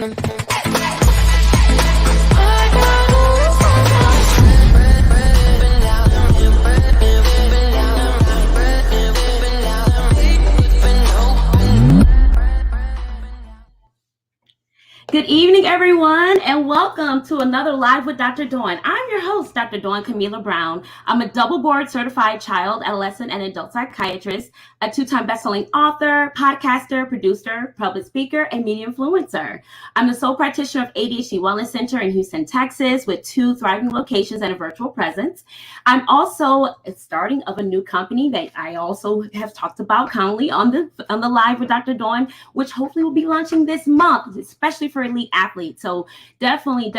Good evening, everyone, and welcome to another Live with Dr. Dawn. I'm your host, Dr. Dawn Camila Brown. I'm a double board certified child, adolescent, and adult psychiatrist, a two-time best-selling author, podcaster, producer, public speaker, and media influencer. I'm the sole practitioner of ADHD Wellness Center in Houston, Texas, with 2 thriving locations and a virtual presence. I'm also starting of a new company that I also have talked about currently on the Live with Dr. Dawn, which hopefully will be launching this month, especially for elite athletes. So definitely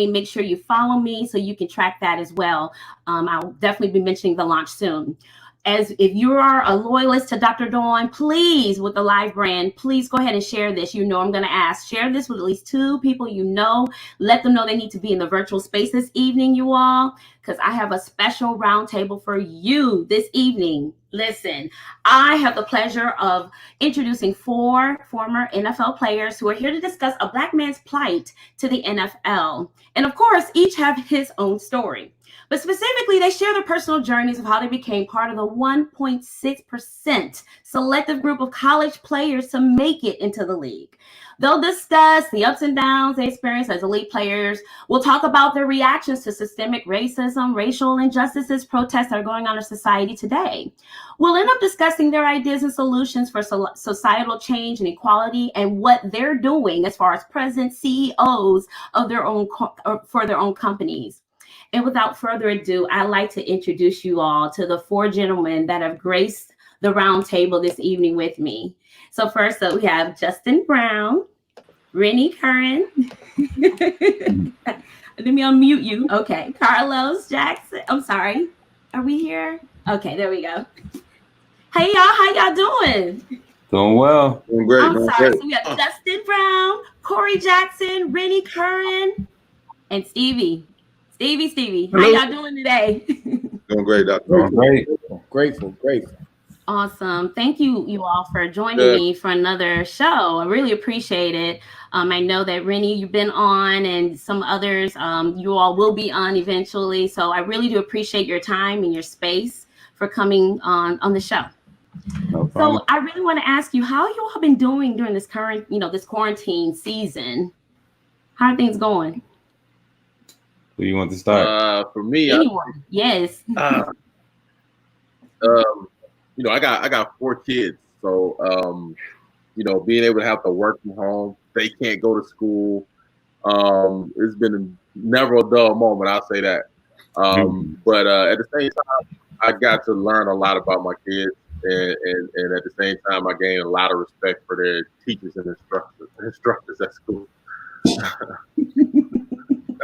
make sure you follow me so you can track that as well. I'll definitely be mentioning the launch soon. As if you are a loyalist to Dr. Dawn, please, with the Live brand, please go ahead and share this. You know I'm going to ask. Share this with at least 2 people you know. Let them know they need to be in the virtual space this evening, you all, because I have a special roundtable for you this evening. Listen, I have the pleasure of introducing 4 former NFL players who are here to discuss a Black man's plight to the NFL. And of course, each have his own story. But specifically, they share their personal journeys of how they became part of the 1.6% selective group of college players to make it into the league. They'll discuss the ups and downs they experience as elite players. We'll talk about their reactions to systemic racism, racial injustices, protests that are going on in society today. We'll end up discussing their ideas and solutions for societal change and equality and what they're doing as far as present CEOs of their own for their own companies. And without further ado, I'd like to introduce you all to the 4 gentlemen that have graced the round table this evening with me. So first up, we have Justin Brown, Rennie Curran. Let me unmute you. Okay. Carlos Jackson. I'm sorry. Are we here? Okay, there we go. Hey, y'all. How y'all doing? Doing well. Doing great. I'm sorry. So we have Justin Brown, Corey Jackson, Rennie Curran, and Stevie. Stevie. How y'all doing today? Doing great, Dr. Great. Grateful. Awesome. Thank you all for joining me for another show. I really appreciate it. I know that Rennie, you've been on, and some others you all will be on eventually. So I really do appreciate your time and your space for coming on the show. No problem. So I really want to ask you, how you all been doing during this current, this quarantine season? How are things going? Who you want to start? For me, Anyone? Yes. I got 4 kids, so being able to have to work from home, they can't go to school. It's been never a dull moment. I'll say that. But at the same time, I got to learn a lot about my kids, and at the same time, I gained a lot of respect for their teachers and instructors at school.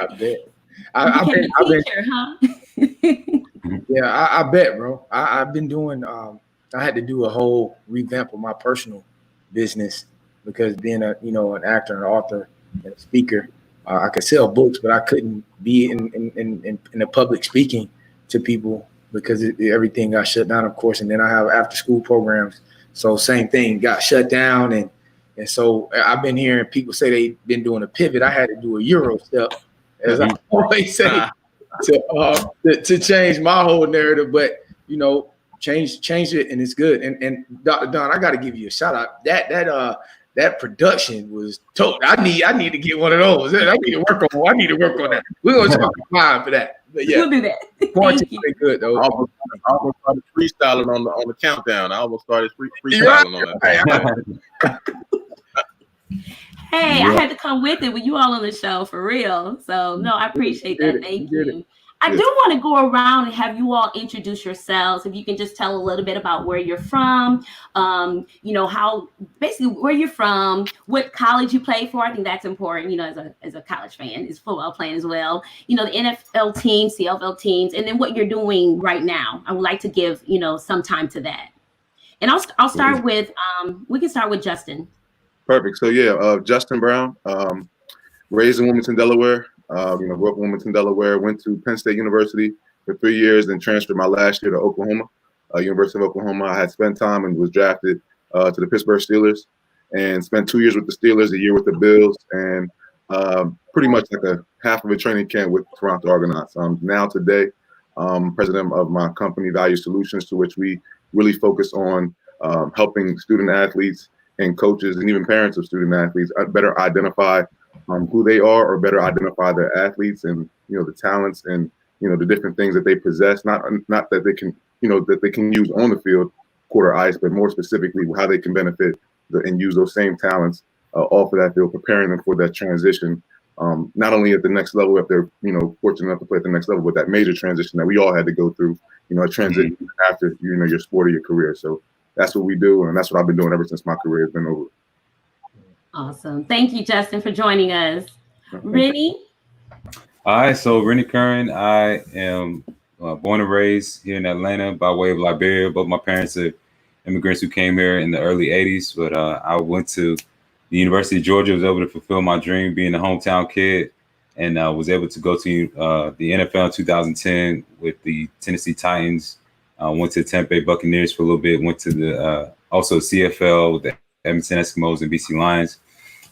I bet. I bet, bro. I've been doing. I had to do a whole revamp of my personal business because being an actor, an author, and a speaker, I could sell books, but I couldn't be in the public speaking to people because everything got shut down, of course. And then I have after school programs, so same thing got shut down, and so I've been hearing people say they've been doing a pivot. I had to do a Euro step, as I always say, to change my whole narrative, but change it, and it's good. And Dr. Don, I got to give you a shout out. That production was total. I need to get one of those. I need to work on that. We're gonna talk fine for that. But yeah, we'll do that. Quarantine been good though. I almost started freestyling on the countdown. I almost started freestyling on that. Hey, I had to come with it with you all on the show for real. So no, I appreciate that. Thank you. I do want to go around and have you all introduce yourselves. If you can just tell a little bit about where you're from, how basically where you're from, what college you play for. I think that's important, as a college fan, is football playing as well. The NFL teams, CFL teams, and then what you're doing right now. I would like to give, some time to that. And I'll start with, we can start with Justin. Perfect. So yeah, Justin Brown, raised in Wilmington, Delaware. Grew up in Wilmington, Delaware. Went to Penn State University for 3 years, then transferred my last year to Oklahoma, University of Oklahoma. I had spent time and was drafted to the Pittsburgh Steelers. and spent 2 years with the Steelers, a year with the Bills, and pretty much like a half of a training camp with Toronto Argonauts. Now today, president of my company, Value Solutions, to which we really focus on helping student athletes and coaches and even parents of student athletes better identify who they are, or better identify their athletes and, you know, the talents and, you know, the different things that they possess, not that they can, you know, that they can use on the field, court or ice, but more specifically how they can benefit and use those same talents off of that field, preparing them for that transition, not only at the next level if they're, you know, fortunate enough to play at the next level, but that major transition that we all had to go through, you know, a transition after, you know, your sport or your career. So that's what we do, and that's what I've been doing ever since my career has been over. Awesome. Thank you, Justin, for joining us. Rennie? All right, so Rennie Curran. I am born and raised here in Atlanta by way of Liberia. Both my parents are immigrants who came here in the early 80s, but I went to the University of Georgia, was able to fulfill my dream being a hometown kid, and was able to go to the NFL in 2010 with the Tennessee Titans. Went to the Tampa Bay Buccaneers for a little bit, went to the also CFL with the Edmonton Eskimos and BC Lions.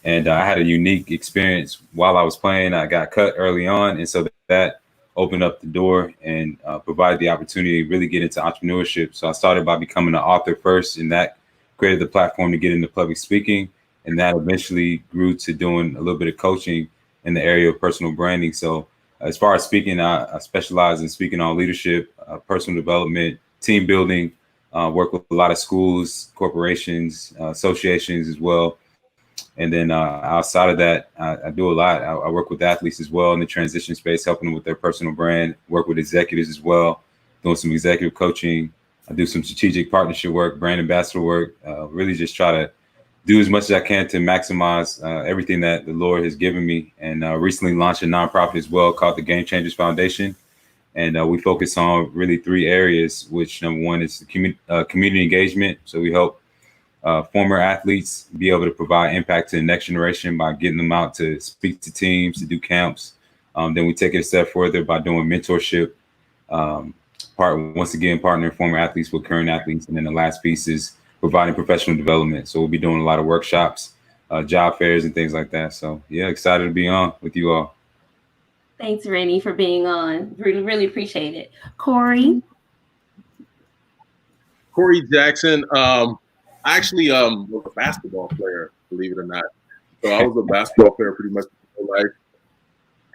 And I had a unique experience while I was playing. I got cut early on, and so that opened up the door and provided the opportunity to really get into entrepreneurship. So I started by becoming an author first, and that created the platform to get into public speaking. And that eventually grew to doing a little bit of coaching in the area of personal branding. So as far as speaking, I specialize in speaking on leadership, personal development, team building, work with a lot of schools, corporations, associations as well. And then outside of that, I do a lot. I work with athletes as well in the transition space, helping them with their personal brand, work with executives as well, doing some executive coaching. I do some strategic partnership work, brand ambassador work, really just try to do as much as I can to maximize everything that the Lord has given me. And recently launched a nonprofit as well called the Game Changers Foundation. And we focus on really 3 areas, which number one is community engagement. So we help former athletes be able to provide impact to the next generation by getting them out to speak to teams, to do camps. Then we take it a step further by doing mentorship, partnering former athletes with current athletes. And then the last piece is providing professional development. So we'll be doing a lot of workshops, job fairs and things like that. So yeah, excited to be on with you all. Thanks, Rennie, for being on. Really, really appreciate it. Corey? Corey Jackson. I actually was a basketball player, believe it or not. So I was a basketball player pretty much my whole life.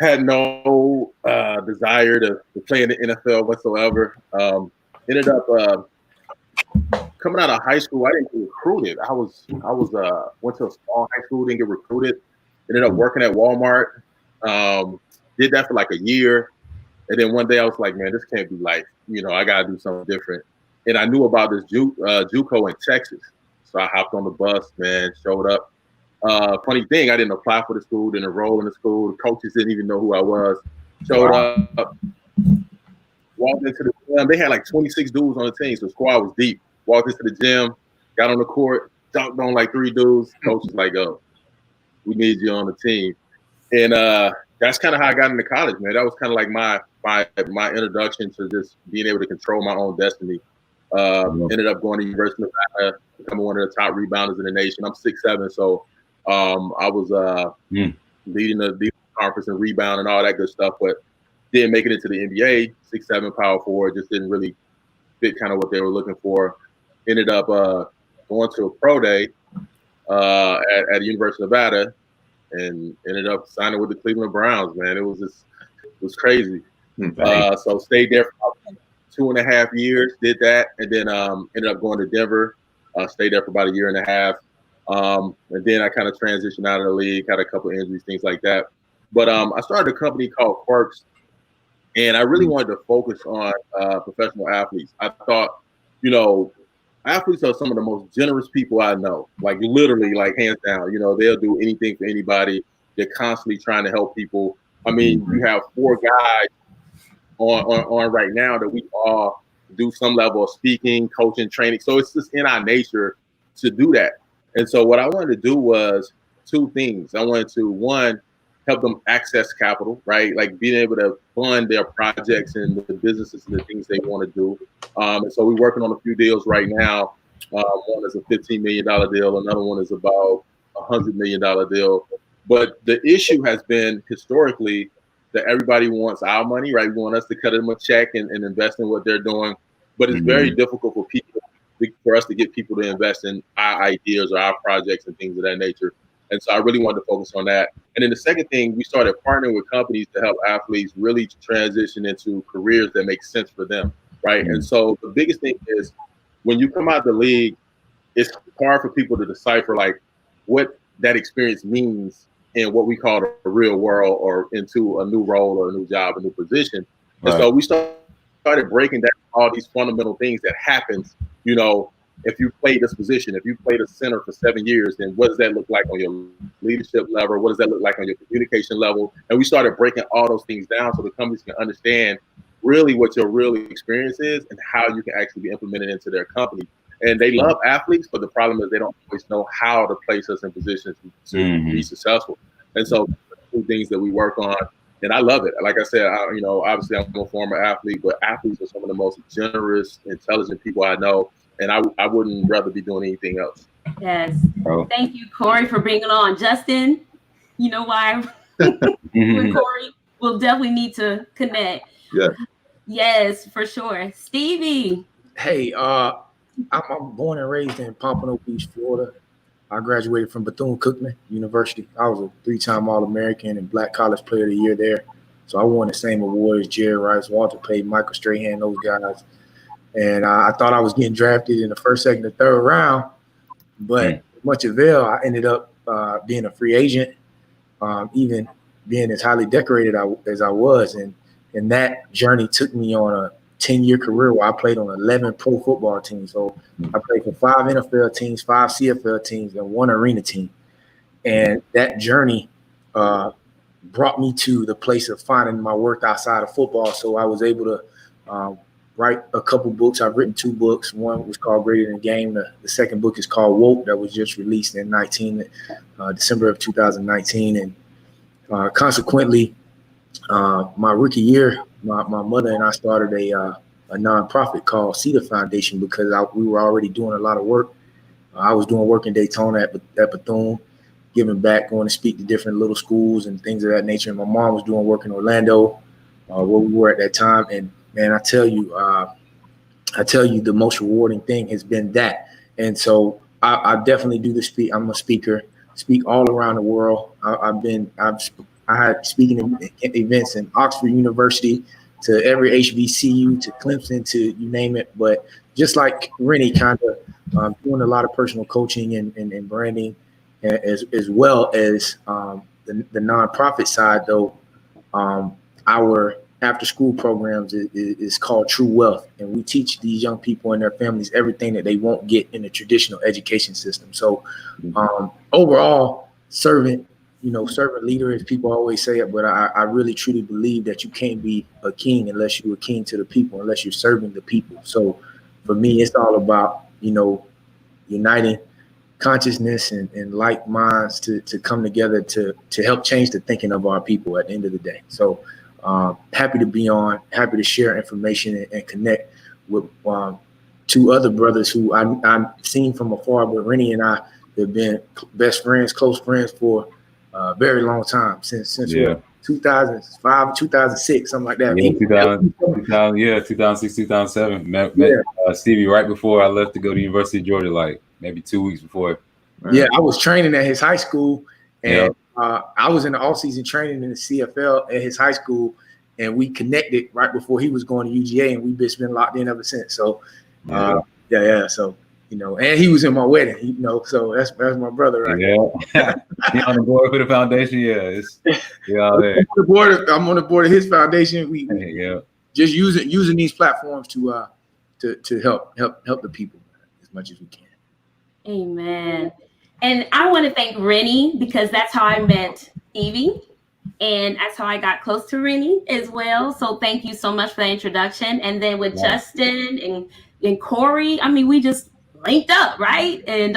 Had no desire to play in the NFL whatsoever. Ended up coming out of high school. I didn't get recruited. I went to a small high school, didn't get recruited. Ended up working at Walmart. Did that for like a year. And then one day I was like, man, this can't be life. You know, I got to do something different. And I knew about this JUCO in Texas. So I hopped on the bus, man, showed up. Funny thing, I didn't apply for the school, didn't enroll in the school. The coaches didn't even know who I was. Showed up, walked into the gym. They had like 26 dudes on the team, so the squad was deep. Walked into the gym, got on the court, dunked on like 3 dudes. Coach was like, oh, we need you on the team. And that's kind of how I got into college, man. That was kind of like my introduction to just being able to control my own destiny. Ended up going to University of Nevada, becoming one of the top rebounders in the nation. I'm 6'7", so I was leading the conference in rebound and all that good stuff, but didn't make it into the NBA. 6'7", power forward, just didn't really fit kind of what they were looking for. Ended up going to a pro day at the University of Nevada, and ended up signing with the Cleveland Browns. Man, it was crazy. So stayed there for about 2.5 years, did that, and then ended up going to Denver. Stayed there for about 1.5 years. And then I kind of transitioned out of the league, had a couple of injuries, things like that. But I started a company called 𝗠𝗃s, and I really wanted to focus on professional athletes. I thought, you know, athletes are some of the most generous people I know, like literally, like hands down. You know, they'll do anything for anybody. They're constantly trying to help people. I mean, you have 4 guys on right now that we all do some level of speaking, coaching, training. So it's just in our nature to do that. And so what I wanted to do was 2 things. I wanted to, 1, help them access capital, right? Like being able to fund their projects and the businesses and the things they want to do. And so we're working on a few deals right now One is a $15 million deal. Another one is about a $100 million deal. But the issue has been historically that everybody wants our money, right? We want us to cut them a check and invest in what they're doing. But it's very difficult for us to get people to invest in our ideas or our projects and things of that nature. And so I really wanted to focus on that. And then the second thing, we started partnering with companies to help athletes really transition into careers that make sense for them, right? And so the biggest thing is when you come out of the league, it's hard for people to decipher like what that experience means in what we call the real world or into a new role or a new job, a new position. And so we started breaking down all these fundamental things that happens, you know, if you play this position, if you played a center for 7 years, then what does that look like on your leadership level? What does that look like on your communication level? And we started breaking all those things down so the companies can understand really what your real experience is and how you can actually be implemented into their company. And they love athletes, but the problem is they don't always know how to place us in positions to be successful. And so two things that we work on, and I love it. Like I said, you know, obviously I'm a former athlete, but athletes are some of the most generous, intelligent people I know. And I wouldn't rather be doing anything else. Yes. Thank you, Corey, for bringing on. Justin, you know why with Corey, we'll definitely need to connect. Yeah. Yes, for sure. Stevie. Hey, I'm born and raised in Pompano Beach, Florida. I graduated from Bethune-Cookman University. I was a 3-time All-American and Black College Player of the Year there. So I won the same award as Jerry Rice, Walter Payton, Michael Strahan, those guys. And I thought I was getting drafted in the first, second, or third round, but much avail. I ended up being a free agent, even being as highly decorated as I was. And that journey took me on a 10-year career where I played on 11 pro football teams. So I played for 5 NFL teams, 5 CFL teams, and 1 arena team. And that journey brought me to the place of finding my work outside of football. So I was able to write a couple books. I've written 2 books. One was called Greater Than Game. The second book is called Woke, that was just released in December of 2019. And consequently, my rookie year, my mother and I started a nonprofit called 𝐷𝗹𝗰𝗵 Foundation because we were already doing a lot of work. I was doing work in Daytona at Bethune, giving back, going to speak to different little schools and things of that nature. And my mom was doing work in Orlando, where we were at that time. And man, I tell you, the most rewarding thing has been that. And so I definitely do the speak. I'm a speaker, speak all around the world. I had speaking events in Oxford University, to every HBCU, to Clemson, to you name it. But just like Rennie, kind of doing a lot of personal coaching and branding, as well as the nonprofit side, though. Our after-school programs is called True Wealth, and we teach these young people and their families everything that they won't get in the traditional education system. So overall, servant leader, as people always say it, but I really truly believe that you can't be a king unless you're a king to the people, unless you're serving the people. So for me, it's all about, uniting consciousness and like minds to come together to help change the thinking of our people at the end of the day. So happy to be on, happy to share information and connect with 2 other brothers who I've seen from afar, but Rennie and I have been best friends, close friends for a very long time, since 2005, 2006, something like that. Yeah, 2006, 2007. Met Stevie right before I left to go to University of Georgia, like maybe 2 weeks before. Yeah, I was training at his high school, and I was in the off-season training in the CFL at his high school, and we connected right before he was going to UGA, and we've been locked in ever since. So, so. And he was in my wedding, so that's my brother, right? Yeah. He on the board for the foundation. Yeah, there. I'm on the board of his foundation. We just using these platforms to help the people as much as we can. Amen. And I want to thank Rennie, because that's how I met Evie, and that's how I got close to Rennie as well. So thank you so much for the introduction. And then with Justin and Corey, I mean, we just linked up, right? And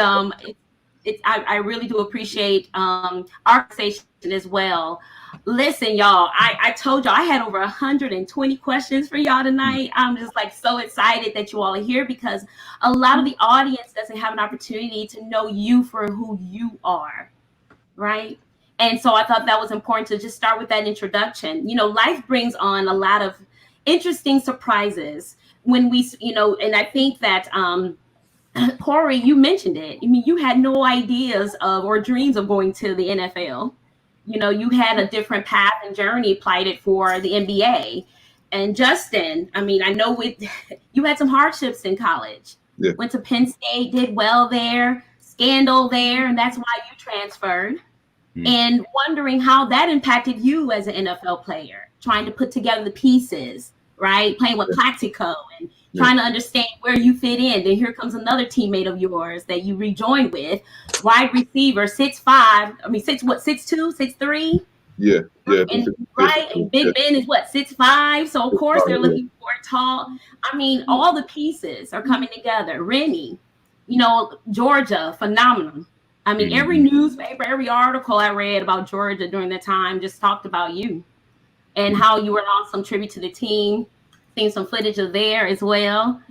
I really do appreciate our conversation as well. Listen, y'all, I told y'all I had over 120 questions for y'all tonight. I'm just like so excited that you all are here because a lot of the audience doesn't have an opportunity to know you for who you are, right? And so I thought that was important to just start with that introduction. You know, life brings on a lot of interesting surprises when we, you know, and I think that Corey, you mentioned it. I mean, you had no ideas of or dreams of going to the NFL. You know, you had a different path and journey plighted for the NBA. And Justin, I mean, I know you had some hardships in college. Yeah. Went to Penn State, did well there, scandal there, and that's why you transferred. And wondering how that impacted you as an NFL player, trying to put together the pieces, right? Playing with Plaxico and trying to understand where you fit in. Then here comes another teammate of yours that you rejoined with, wide receiver, 6'5". I mean, 6'2", 6'3". Yeah. And right, and Big Ben is what, 6'5". So of course they're looking for a tall. I mean, all the pieces are coming together. Rennie, you know, Georgia, phenomenal. I mean, every newspaper, every article I read about Georgia during that time just talked about you and how you were an awesome tribute to the team. Seen some footage of there as well.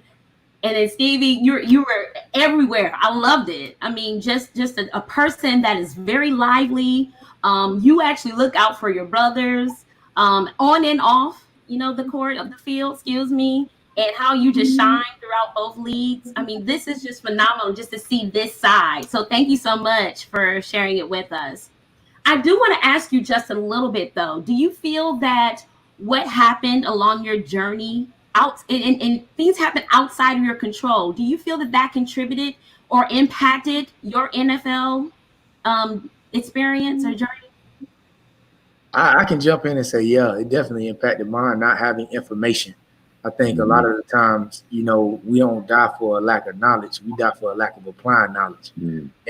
And then Stevie, you were everywhere. I loved it. I mean, just a person that is very lively. You actually look out for your brothers on and off, you know, the court of the field, excuse me. And how you just shine throughout both leagues. I mean, this is just phenomenal just to see this side. So thank you so much for sharing it with us. I do want to ask you just a little bit, though. Do you feel that what happened along your journey and things happen outside of your control, do you feel that that contributed or impacted your NFL experience or journey? I can jump in and say, yeah, it definitely impacted mine, not having information. I think a lot of the times, you know, we don't die for a lack of knowledge. We die for a lack of applying knowledge.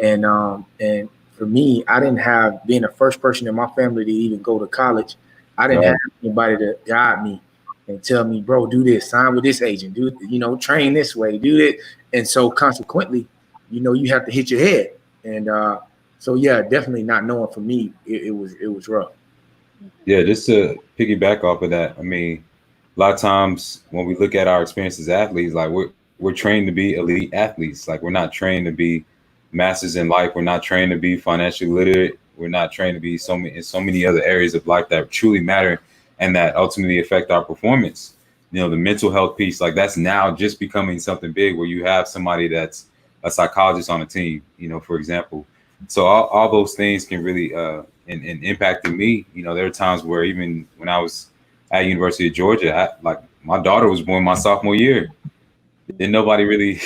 And for me, I didn't have, being the first person in my family to even go to college, I didn't have anybody to guide me and tell me, bro, do this, sign with this agent, do, you know, train this way, do it. And so consequently, you know, you have to hit your head. And so, yeah, definitely not knowing for me, it was rough. Yeah, just to piggyback off of that, I mean, a lot of times when we look at our experience as athletes, like we're trained to be elite athletes. Like we're not trained to be masters in life. We're not trained to be financially literate. We're not trained to be in so many other areas of life that truly matter and that ultimately affect our performance. You know, the mental health piece, like that's now just becoming something big where you have somebody that's a psychologist on a team, you know, for example. So all those things can really and impacted me. You know, there are times where even when I was at University of Georgia, like my daughter was born my sophomore year. Then nobody really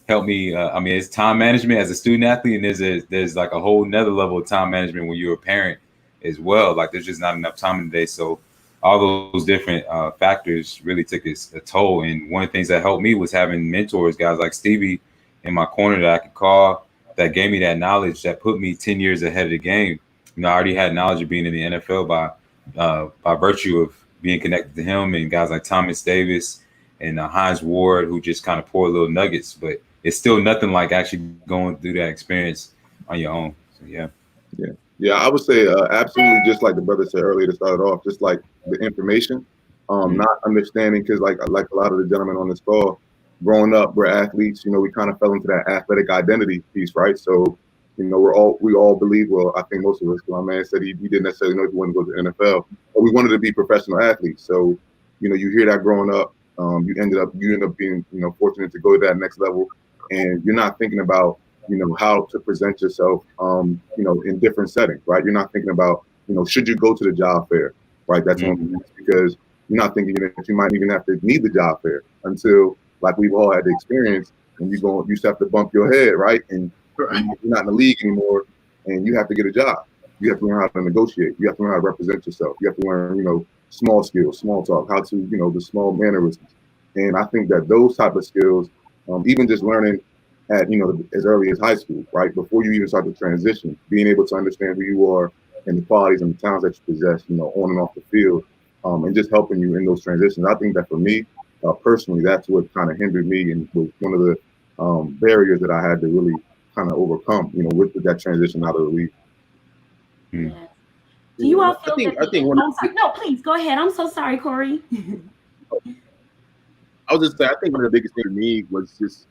helped me. I mean, it's time management as a student athlete, and there's like a whole nother level of time management when you're a parent as well. Like there's just not enough time in the day. So all those different factors really took a toll. And one of the things that helped me was having mentors, guys like Stevie in my corner that I could call, that gave me that knowledge, that put me 10 years ahead of the game. You know, I already had knowledge of being in the NFL by virtue of being connected to him and guys like Thomas Davis and Hines Ward, who just kind of pour little nuggets, but it's still nothing like actually going through that experience on your own. So, yeah. I would say absolutely, just like the brother said earlier to start it off, just like the information, not understanding, because like a lot of the gentlemen on this call, growing up, we're athletes. You know, we kind of fell into that athletic identity piece, right? So, you know, we all believe, well, I think most of us, my man said he didn't necessarily know if he wanted to go to the NFL, but we wanted to be professional athletes. So, you know, you hear that growing up, you end up being, you know, fortunate to go to that next level, and you're not thinking about, you know, how to present yourself, you know, in different settings, right? You're not thinking about, you know, should you go to the job fair, right? That's one thing, because you're not thinking that you might even have to need the job fair until, like we've all had the experience, and you just have to bump your head, right? And you're not in the league anymore, and you have to get a job. You have to learn how to negotiate. You have to learn how to represent yourself. You have to learn, you know, small skills, small talk, how to, you know, the small mannerisms. And I think that those type of skills, even just learning at, you know, as early as high school, right? Before you even start to transition, being able to understand who you are and the qualities and the talents that you possess, you know, on and off the field, and just helping you in those transitions. I think that for me, personally, that's what kind of hindered me and was one of the barriers that I had to really kind of overcome, with that transition out of the league. Yeah. Do you all feel I think one no, please go ahead. I'm so sorry, Corey. I was just saying, I think one of the biggest things for me was just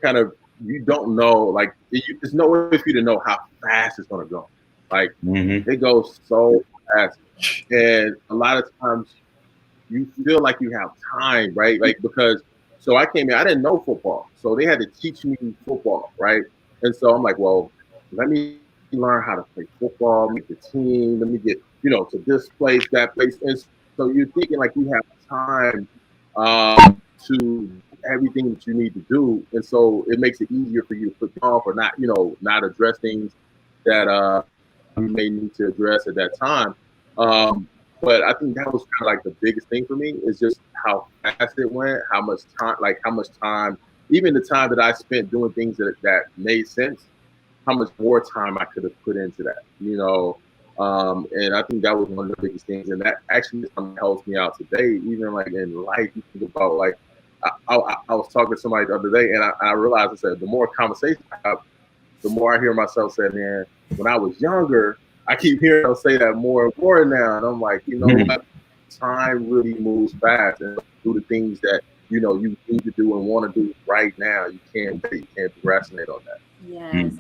kind of, you don't know, like, there's no way for you to know how fast it's going to go. Like, it goes so fast. And a lot of times you feel like you have time, right? Like, because, so I came in, I didn't know football. So they had to teach me football, right? And so I'm like, well, let me learn how to play football, make the team, let me get, to this place, that place. And so you're thinking like you have time to everything that you need to do. And so it makes it easier for you to put off or not, not address things that you may need to address at that time. But I think that was kind of like the biggest thing for me is just how fast it went, how much time, even the time that I spent doing things that made sense, how much more time I could have put into that, and I think that was one of the biggest things. And that actually helps me out today, even like in life. You think about like, I was talking to somebody the other day and I realized, I said, the more conversation I have, the more I hear myself say, man, when I was younger, I keep hearing them say that more and more now. And I'm like, what? Time really moves fast, and do the things that, you need to do and want to do right now. You can't procrastinate on that. Yes.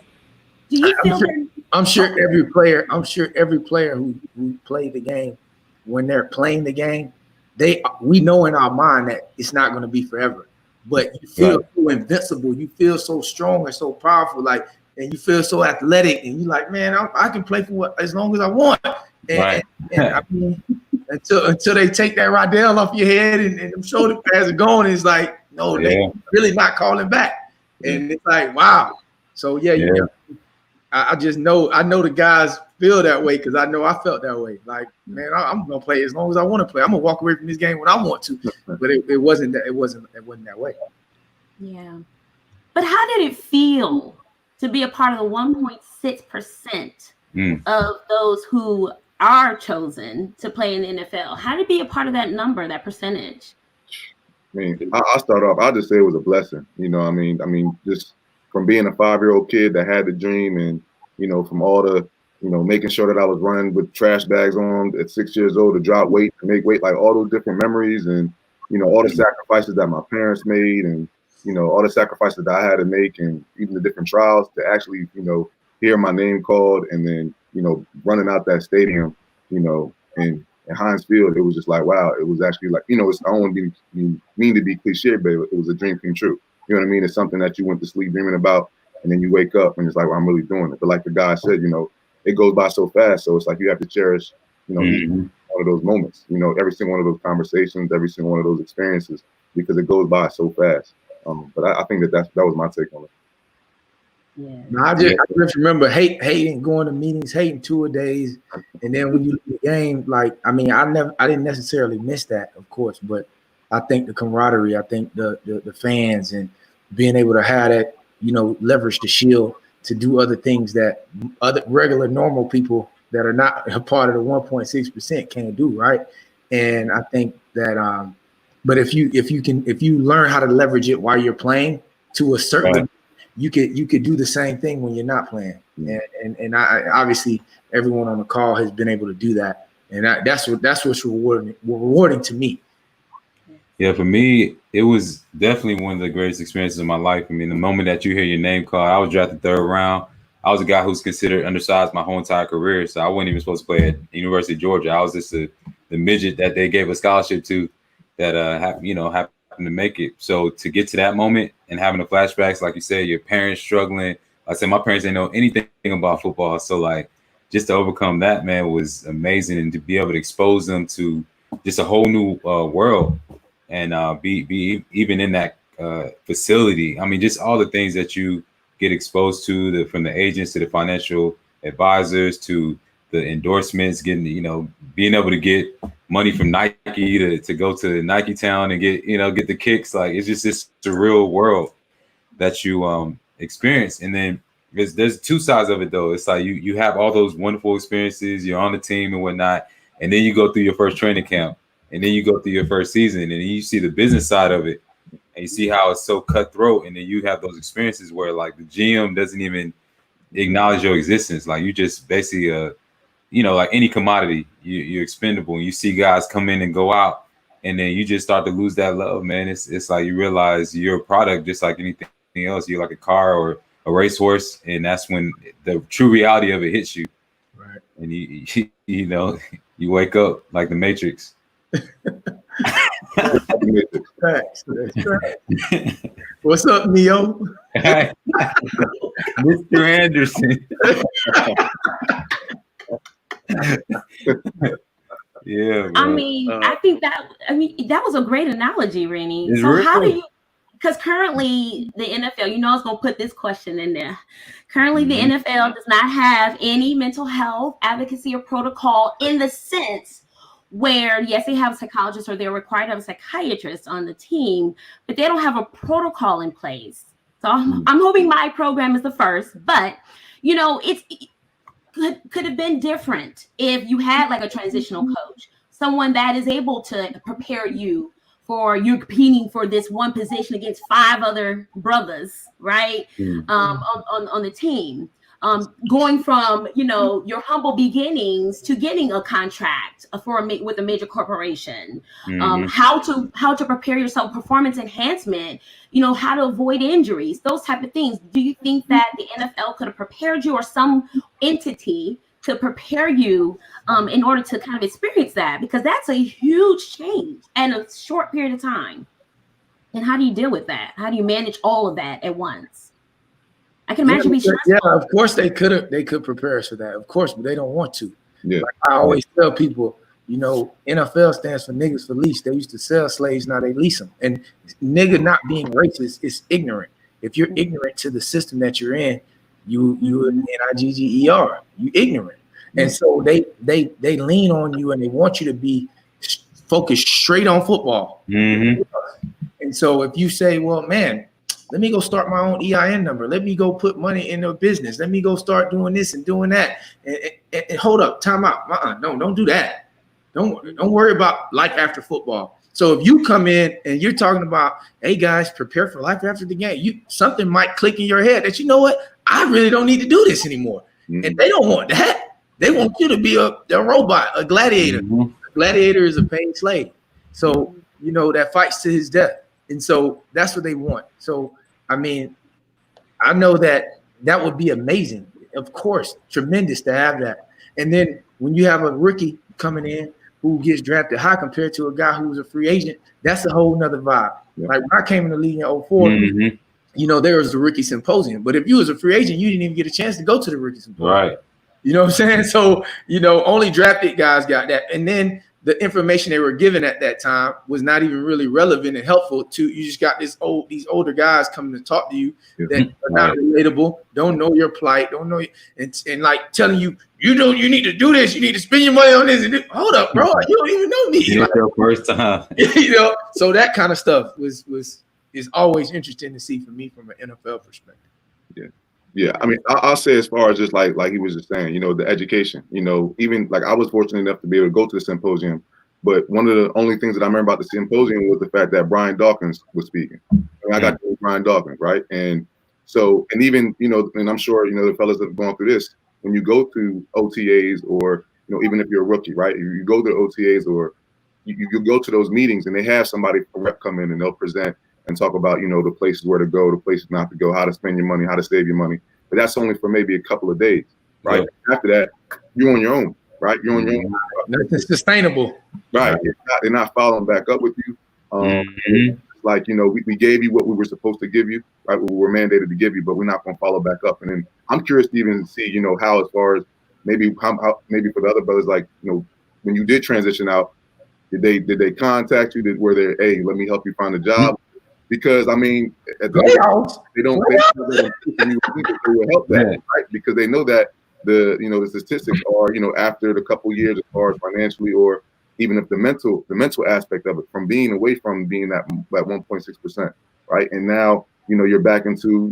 Do you feel I'm sure every player who played the game, when they're playing the game, we know in our mind that it's not going to be forever, but you feel so invincible, you feel so strong and so powerful, like, and you feel so athletic, and you're like, man, I can play for as long as I want. And I mean, until they take that Rydell off your head and them shoulder pads are going, it's like, no, they really not calling back. And it's like, wow. So I just know, I know the guys feel that way because I know I felt that way. Like, man, I'm gonna play as long as I want to play. I'm gonna walk away from this game when I want to. But it wasn't that way. Yeah. But how did it feel to be a part of the 1.6% of those who are chosen to play in the NFL? How did it be a part of that number, that percentage? I mean, I'll start off. I'll just say it was a blessing. I mean, just from being a 5-year-old kid that had the dream, and from all the making sure that I was running with trash bags on at 6 years old to drop weight, to make weight, like all those different memories, and all the sacrifices that my parents made, and all the sacrifices that I had to make, and even the different trials to actually hear my name called, and then running out that stadium, in Heinz Field, it was just like, wow, it was actually like, it's, I don't want to mean to be cliche, but it was a dream come true. You know what I mean? It's something that you went to sleep dreaming about, and then you wake up and it's like, well, I'm really doing it. But like the guy said, it goes by so fast. So it's like you have to cherish, each one of those moments, every single one of those conversations, every single one of those experiences, because it goes by so fast. But I think that was my take on it. Yeah. Now, I just remember hating going to meetings, hating tour-a-days, and then when you leave the game, like, I mean, I didn't necessarily miss that, of course, but I think the camaraderie, I think the fans, and being able to have that, leverage the shield to do other things that other regular normal people that are not a part of the 1.6% can't do, right? And I think that, but if you learn how to leverage it while you're playing to a certain, you could do the same thing when you're not playing. And I obviously everyone on the call has been able to do that, and that's what's rewarding to me. Yeah, for me, it was definitely one of the greatest experiences of my life. I mean, the moment that you hear your name called, I was drafted 3rd round. I was a guy who's considered undersized my whole entire career, so I wasn't even supposed to play at the University of Georgia. I was just the midget that they gave a scholarship to that happened to make it. So to get to that moment and having the flashbacks, like you said, your parents struggling. Like I said, my parents didn't know anything about football, so like just to overcome that, man, was amazing, and to be able to expose them to just a whole new world. And be even in that facility. I mean, just all the things that you get exposed to, from the agents to the financial advisors to the endorsements, getting, being able to get money from Nike to go to Nike Town and get the kicks. Like, it's just this surreal world that you experience. And then there's two sides of it though. It's like you have all those wonderful experiences, you're on the team and whatnot, and then you go through your first training camp. And then you go through your first season, and then you see the business side of it. and you see how it's so cutthroat, and then you have those experiences where like the GM doesn't even acknowledge your existence. Like you just basically like any commodity, you're expendable, and you see guys come in and go out, and then you just start to lose that love, man. It's like you realize you're a product just like anything else. You're like a car or a racehorse, and that's when the true reality of it hits you. Right. And you wake up like the Matrix. That's right. What's up, Neo? Mr. Anderson. Yeah, bro. I think that was a great analogy, Rennie. It's So real. how do you, because currently the NFL, I was going to put this question in there. Currently, the NFL does not have any mental health advocacy or protocol in the sense where, yes, they have a psychologist or they're required to have a psychiatrist on the team, but they don't have a protocol in place. So I'm hoping my program is the first, but it could have been different if you had like a transitional coach, someone that is able to prepare you for you competing for this one position against 5 other brothers, right? On the team. Going from your humble beginnings to getting a contract with a major corporation, how to prepare yourself, performance enhancement, how to avoid injuries, those type of things. Do you think that the NFL could have prepared you, or some entity to prepare you in order to kind of experience that? Because that's a huge change in a short period of time. And how do you deal with that? How do you manage all of that at once? I can imagine Yeah, of course they could prepare us for that, of course, but they don't want to. Yeah. Like I always tell people, NFL stands for niggas for lease. They used to sell slaves, now they lease them. And nigga not being racist is ignorant. If you're ignorant to the system that you're in, you NIGGER, you ignorant. And so they lean on you and they want you to be focused straight on football. And so if you say, well, man, let me go start my own EIN number. Let me go put money in a business. Let me go start doing this and doing that. And hold up, time out. No, don't do that. Don't worry about life after football. So if you come in and you're talking about, hey guys, prepare for life after the game, something might click in your head that, you know what, I really don't need to do this anymore. And they don't want that. They want you to be a robot, a gladiator. A gladiator is a paid slave. So, that fights to his death. And so that's what they want. So, I mean, I know that would be amazing. Of course, tremendous to have that. And then when you have a rookie coming in who gets drafted high compared to a guy who was a free agent, that's a whole nother vibe. Yeah. Like when I came in the league in 2004, there was the rookie symposium. But if you was a free agent, you didn't even get a chance to go to the rookie symposium. Right. You know what I'm saying? So, only drafted guys got that. And then the information they were given at that time was not even really relevant and helpful to you. Just got these older guys coming to talk to you that are not relatable, don't know your plight, don't know you, and like telling you, you need to do this, you need to spend your money on this. And hold up, bro, you don't even know me. It's your first time. So that kind of stuff is always interesting to see for me from an NFL perspective. Yeah, I mean, I'll say as far as just like he was just saying, the education, even like I was fortunate enough to be able to go to the symposium, but one of the only things that I remember about the symposium was the fact that Brian Dawkins was speaking. I got to know Brian Dawkins, right? And so, and even, and I'm sure, the fellas that have gone through this, when you go to OTAs or, even if you're a rookie, right? You go to the OTAs or you go to those meetings and they have somebody from rep come in and they'll present and talk about, the places where to go, the places not to go, how to spend your money, how to save your money. But that's only for maybe a couple of days, right? Yeah. After that, you're on your own, right? You're on your own. Nothing sustainable. Right. They're not following back up with you. Like, we gave you what we were supposed to give you, right? What we were mandated to give you, but we're not going to follow back up. And then I'm curious to even see, how as far as maybe how maybe for the other brothers, like, when you did transition out, did they contact you? Were they, hey, let me help you find a job? Because I mean, at the they don't will help that, right? Because they know that the statistics are, after the couple years as far as financially, or even if the mental aspect of it, from being away from being that 1.6%, right? And now, you're back into,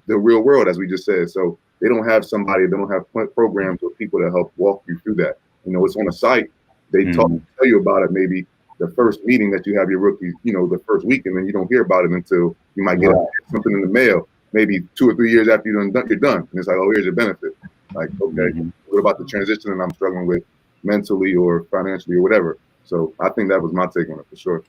the real world, as we just said. So they don't have programs or people that help walk you through that. It's on a site. They tell you about it maybe the first meeting that you have your rookie, the first week, and then you don't hear about it until you might get something in the mail, maybe 2 or 3 years after you're done. And it's like, oh, here's your benefit. Like, okay, what about the transition and I'm struggling with mentally or financially or whatever? So I think that was my take on it for sure.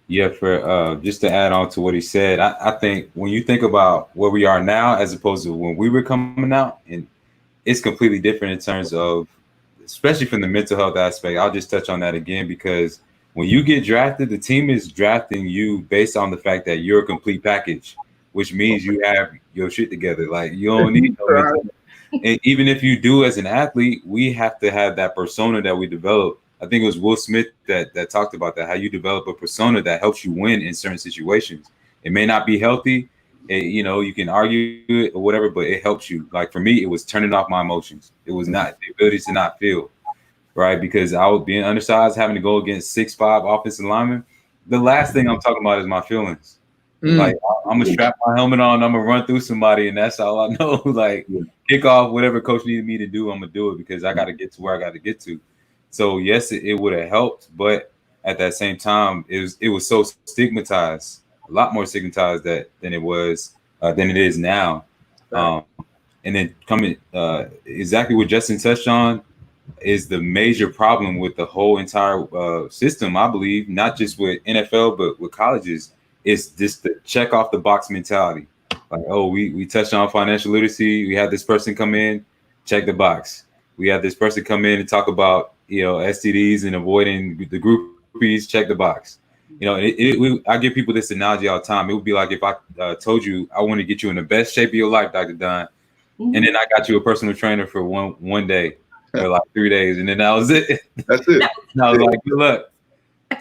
Yeah, for just to add on to what he said, I think when you think about where we are now as opposed to when we were coming out, and it's completely different in terms of, especially from the mental health aspect. I'll just touch on that again, because when you get drafted, the team is drafting you based on the fact that you're a complete package, which means you have your shit together. Like, you don't need no mental. And even if you do as an athlete, we have to have that persona that we develop. I think it was Will Smith that talked about that, how you develop a persona that helps you win in certain situations. It may not be healthy. You can argue it or whatever, but it helps you. Like, for me, it was turning off my emotions. It was not the ability to not feel, right? Because I was being undersized, having to go against 6'5" offensive linemen. The last thing I'm talking about is my feelings. Like, I'm gonna strap my helmet on, I'm gonna run through somebody, and that's all I know. Like, kick off whatever coach needed me to do, I'm gonna do it because I got to get to where I got to get to. So yes, it would have helped, but at that same time, it was so stigmatized, a lot more stigmatized than it is now. And then coming exactly what Justin touched on is the major problem with the whole entire system. I believe not just with NFL but with colleges. It's just the check off the box mentality. Like, oh, we touched on financial literacy. We had this person come in, check the box. We had this person come in and talk about STDs and avoiding the groupies, check the box. I give people this analogy all the time. It would be like if I told you I want to get you in the best shape of your life, Dr. Don, and then I got you a personal trainer for one day or like 3 days, and then that was it. That's it. And I was like, good luck.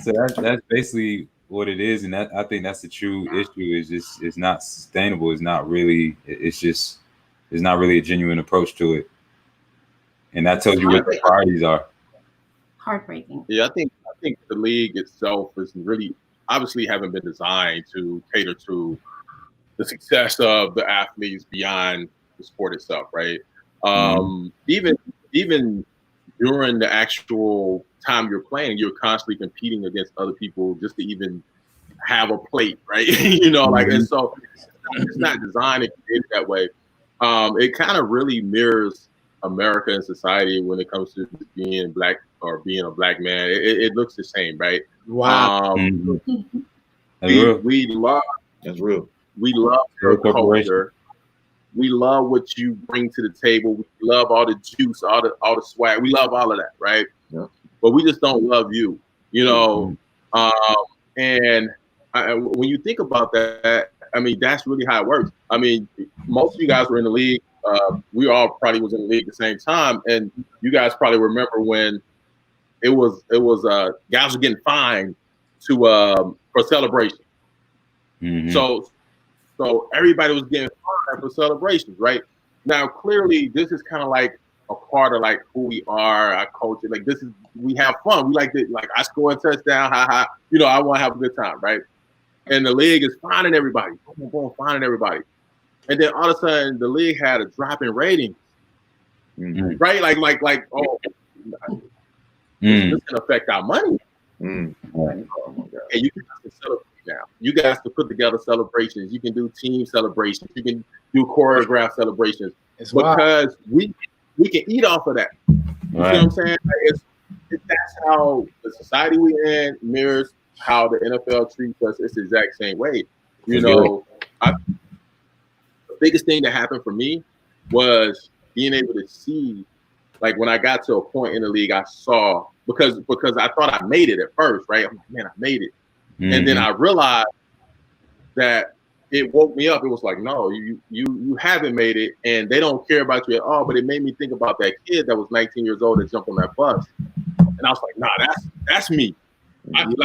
So that's basically what it is, and I think that's the true issue. It's not sustainable. It's not really. It's not really a genuine approach to it, and that tells you what the priorities are. Heartbreaking. Yeah, I think the league itself is really obviously haven't been designed to cater to the success of the athletes beyond the sport itself, right? Even during the actual time you're playing, you're constantly competing against other people just to even have a plate, right? And so it's not designed and created that way. It kind of really mirrors America and society when it comes to being black or being a black man. It looks the same, right? Wow. We love That's real. We love your culture. We love what you bring to the table. We love all the juice, all the swag. We love all of that, right? Yeah. But we just don't love you, And when you think about that, I mean, that's really how it works. I mean, most of you guys were in the league. We all probably was in the league at the same time, and you guys probably remember when it was guys were getting fined for celebration. So everybody was getting fined for celebrations, right? Now, clearly, this is kind of like a part of like who we are, our culture. Like we have fun. We like to, like, I score a touchdown, I want to have a good time, right? And the league is finding everybody, finding everybody. And then all of a sudden, the league had a drop in ratings, right? Like, oh, this can affect our money. Oh my God. And you can celebrate now. You guys can put together celebrations. You can do team celebrations. You can do choreographed celebrations because we can eat off of that. You see what I'm saying? That's how the society we're in mirrors how the NFL treats us. It's the exact same way. The biggest thing that happened for me was being able to see, like, when I got to a point in the league, I saw because I thought I made it at first, right? I'm like, man, I made it. And then I realized that it woke me up. It was like, no, you haven't made it, and they don't care about you at all. But it made me think about that kid that was 19 years old that jumped on that bus, and I was like, nah, that's me. I can't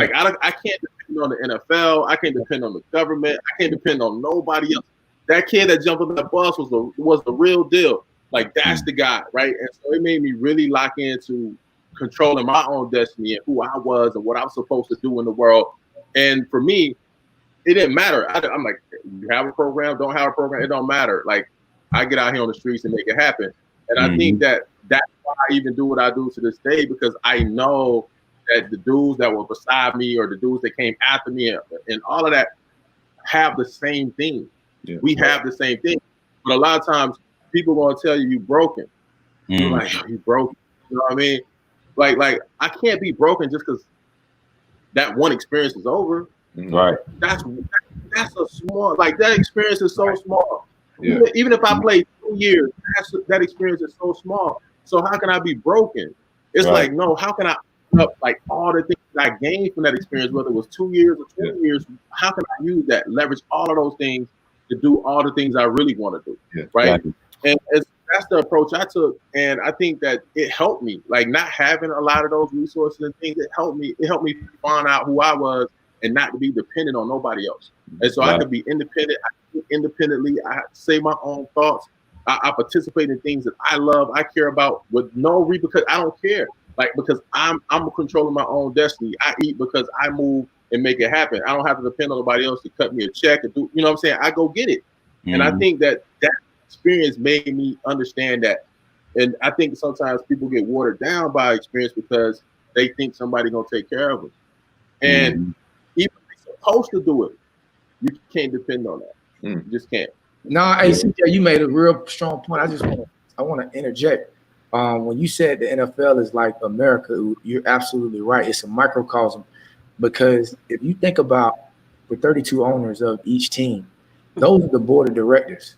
depend on the NFL. I can't depend on the government. I can't depend on nobody else. That kid that jumped on that bus was the real deal. Like, that's the guy, right? And so it made me really lock into controlling my own destiny and who I was and what I was supposed to do in the world. And for me, it didn't matter. I'm like, you have a program, don't have a program, it don't matter. Like, I get out here on the streets and make it happen. And I think that's why I even do what I do to this day, because I know that the dudes that were beside me or the dudes that came after me and all of that have the same thing. Yeah. We have the same thing. But a lot of times people gonna tell you broken. You're like, you broken. You know what I mean? Like I can't be broken just because that one experience is over. Right. That's a small, like that experience is so small. Yeah. Even if I played 2 years, that experience is so small. So how can I be broken? It's like, no, how can I up like all the things I gained from that experience, whether it was 2 years or 20 years, how can I use that, leverage all of those things to do all the things I really want to do, right? Exactly. And that's the approach I took, and I think that it helped me. Like not having a lot of those resources and things, it helped me find out who I was and not to be dependent on nobody else. And so I could be independent. I think independently. I say my own thoughts. I participate in things that I love, I care about, with no repercussions. I don't care. Like, because I'm controlling my own destiny. I eat because I move and make it happen. I don't have to depend on nobody else to cut me a check or do, you know what I'm saying? I go get it. And I think that experience made me understand that. And I think sometimes people get watered down by experience because they think somebody's gonna take care of them. And even if they're supposed to do it, you can't depend on that. You just can't. No, hey, CJ, you made a real strong point. I want to interject. When you said the NFL is like America, you're absolutely right. It's a microcosm, because if you think about the 32 owners of each team, those are the board of directors.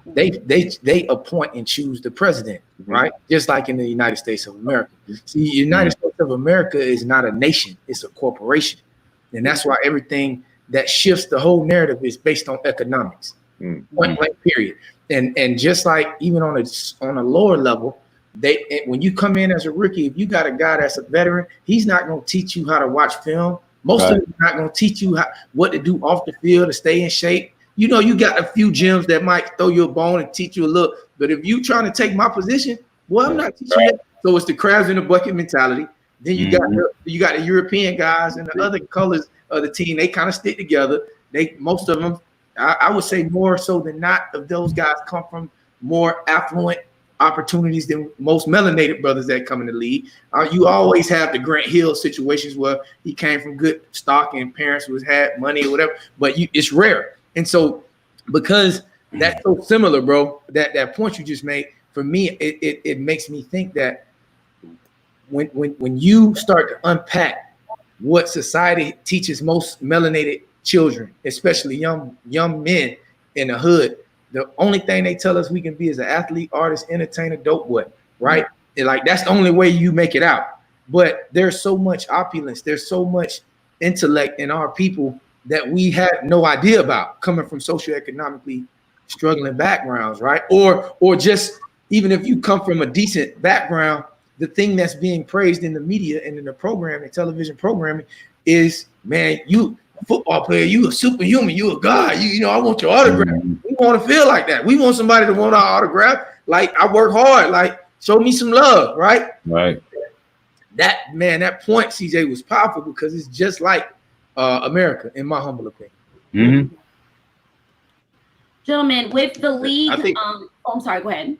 They appoint and choose the president, right? Just like in the United States of America. See, the United States of America is not a nation; it's a corporation, and that's why everything that shifts the whole narrative is based on economics. Point blank, period. And just like even on a lower level, when you come in as a rookie, if you got a guy that's a veteran, he's not going to teach you how to watch film. Most of them are not going to teach you what to do off the field to stay in shape. You know, you got a few gyms that might throw you a bone and teach you a little, but if you trying to take my position, well, I'm not teaching you. So it's the crabs in the bucket mentality. Then you got the European guys and the other colors of the team. They kind of stick together. Most of them, I would say more so than not, of those guys come from more affluent opportunities than most melanated brothers that come in the league. You always have the Grant Hill situations where he came from good stock and parents who had money or whatever, but it's rare. And so because that's so similar, bro, that point you just made, for me, it makes me think that when you start to unpack what society teaches most melanated children, especially young men in the hood, the only thing they tell us we can be is an athlete, artist, entertainer, dope boy, right? And like that's the only way you make it out. But there's so much opulence, there's so much intellect in our people that we had no idea about, coming from socioeconomically struggling backgrounds, right? Or just even if you come from a decent background, the thing that's being praised in the media and in the programming, television programming, is, man, you football player, you a superhuman, you a god, you know, I want your autograph. We want to feel like that. We want somebody to want our autograph. Like, I work hard, like, show me some love, right? Right. That point, CJ, was powerful because it's just like America, in my humble opinion. Gentlemen, with the league, I think, I'm sorry, go ahead.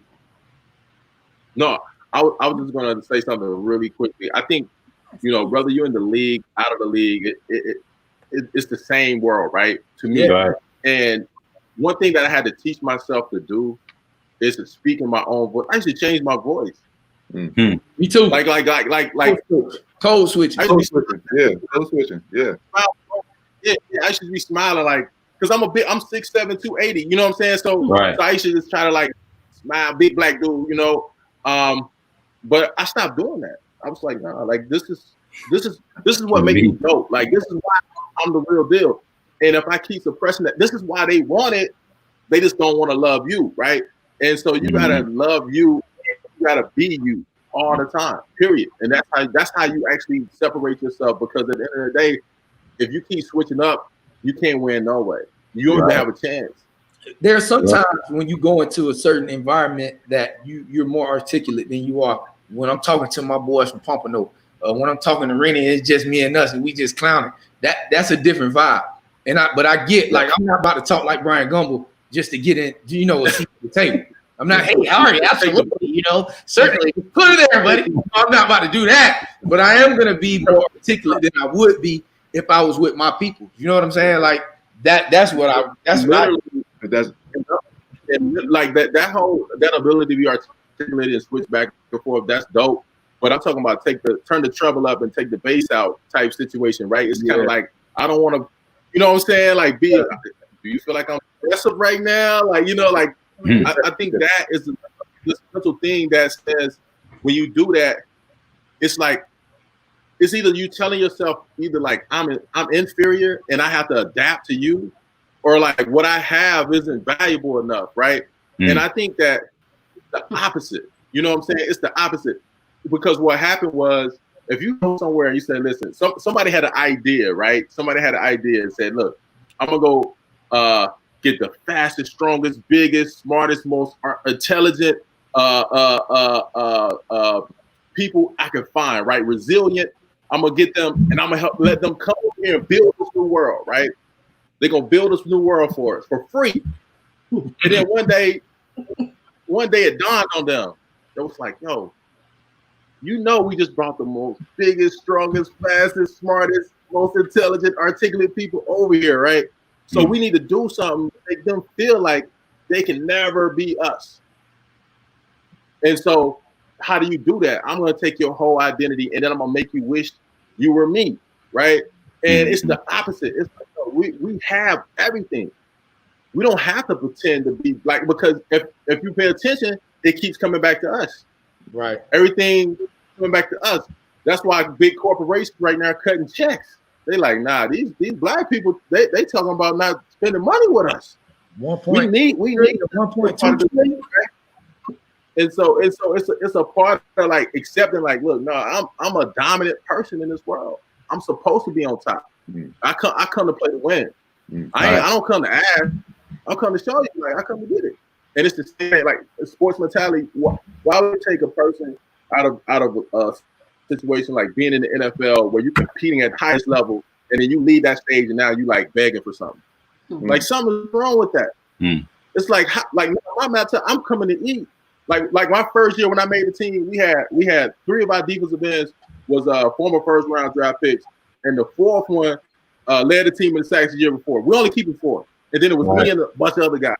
No, I was just going to say something really quickly. I think, you know, whether you're in the league, out of the league, it's the same world, right? To me. Right. And one thing that I had to teach myself to do is to speak in my own voice. I used to change my voice. Me too. Like code switching. Code switching. Yeah. Code switching. Yeah. Yeah. I should be smiling, like, because I'm 6'7", 280. You know what I'm saying? So I used to just try to like smile, big black dude, you know. But I stopped doing that. I was like, nah, like this is what makes me dope. Like, this is why I'm the real deal. And if I keep suppressing that, this is why they want it. They just don't want to love you, right? And so you gotta love you. You gotta be you all the time. Period. And that's how you actually separate yourself. Because at the end of the day, if you keep switching up, you can't win no way. You don't even have a chance. There are sometimes when you go into a certain environment that you're more articulate than you are. When I'm talking to my boys from Pompano, when I'm talking to Rennie, it's just me and us, and we just clowning. That's a different vibe. But I get, like, I'm not about to talk like Brian Gumbel just to get in, you know, a seat at the table. I'm not, hey, Harry, absolutely, you know, certainly put it there, buddy. I'm not about to do that, but I am gonna be more articulate than I would be if I was with my people. You know what I'm saying? Like that's what I and like that ability to be articulated and switch back and forth, that's dope. But I'm talking about turn the treble up and take the bass out type situation, right? It's kind of like, I don't want to, you know what I'm saying? Like, do you feel like I'm aggressive right now? Like, you know, like, I think that is the special thing that says when you do that, it's like, it's either you telling yourself either like I'm inferior and I have to adapt to you, or like what I have isn't valuable enough, right? And I think that the opposite, you know what I'm saying? It's the opposite, because what happened was, if you go somewhere and you say, listen, somebody had an idea, right? Somebody had an idea and said, look, I'm gonna go get the fastest, strongest, biggest, smartest, most intelligent people I can find, right? Resilient. I'm gonna get them and I'm gonna let them come over here and build this new world, right? They're gonna build this new world for us for free. And then one day it dawned on them. It was like, yo, you know, we just brought the most biggest, strongest, fastest, smartest, most intelligent, articulate people over here, right? So we need to do something to make them feel like they can never be us. And so how do you do that? I'm going to take your whole identity and then I'm going to make you wish you were me, right? And it's the opposite. It's like, we have everything. We don't have to pretend to be like, because if you pay attention, it keeps coming back to us. Right. Everything coming back to us. That's why big corporations right now are cutting checks. They like, nah, these black people, they talking about not spending money with us. 1 point. We need 1.2. And so it's a part of like accepting, like, look, no, I'm a dominant person in this world. I'm supposed to be on top. I come to play to win. I don't come to ask. I come to show you, like, I come to get it. And it's the same thing, like sports mentality. Why would it take a person out of a situation like being in the NFL where you're competing at the highest level, and then you leave that stage and now you like begging for something? Like something's wrong with that. It's like I'm coming to eat. Like my first year when I made the team, we had 3 of our defensive ends was former first round draft picks, and the 4th one led the team in sacks the year before. We only keep it 4, and then it was me and a bunch of other guys.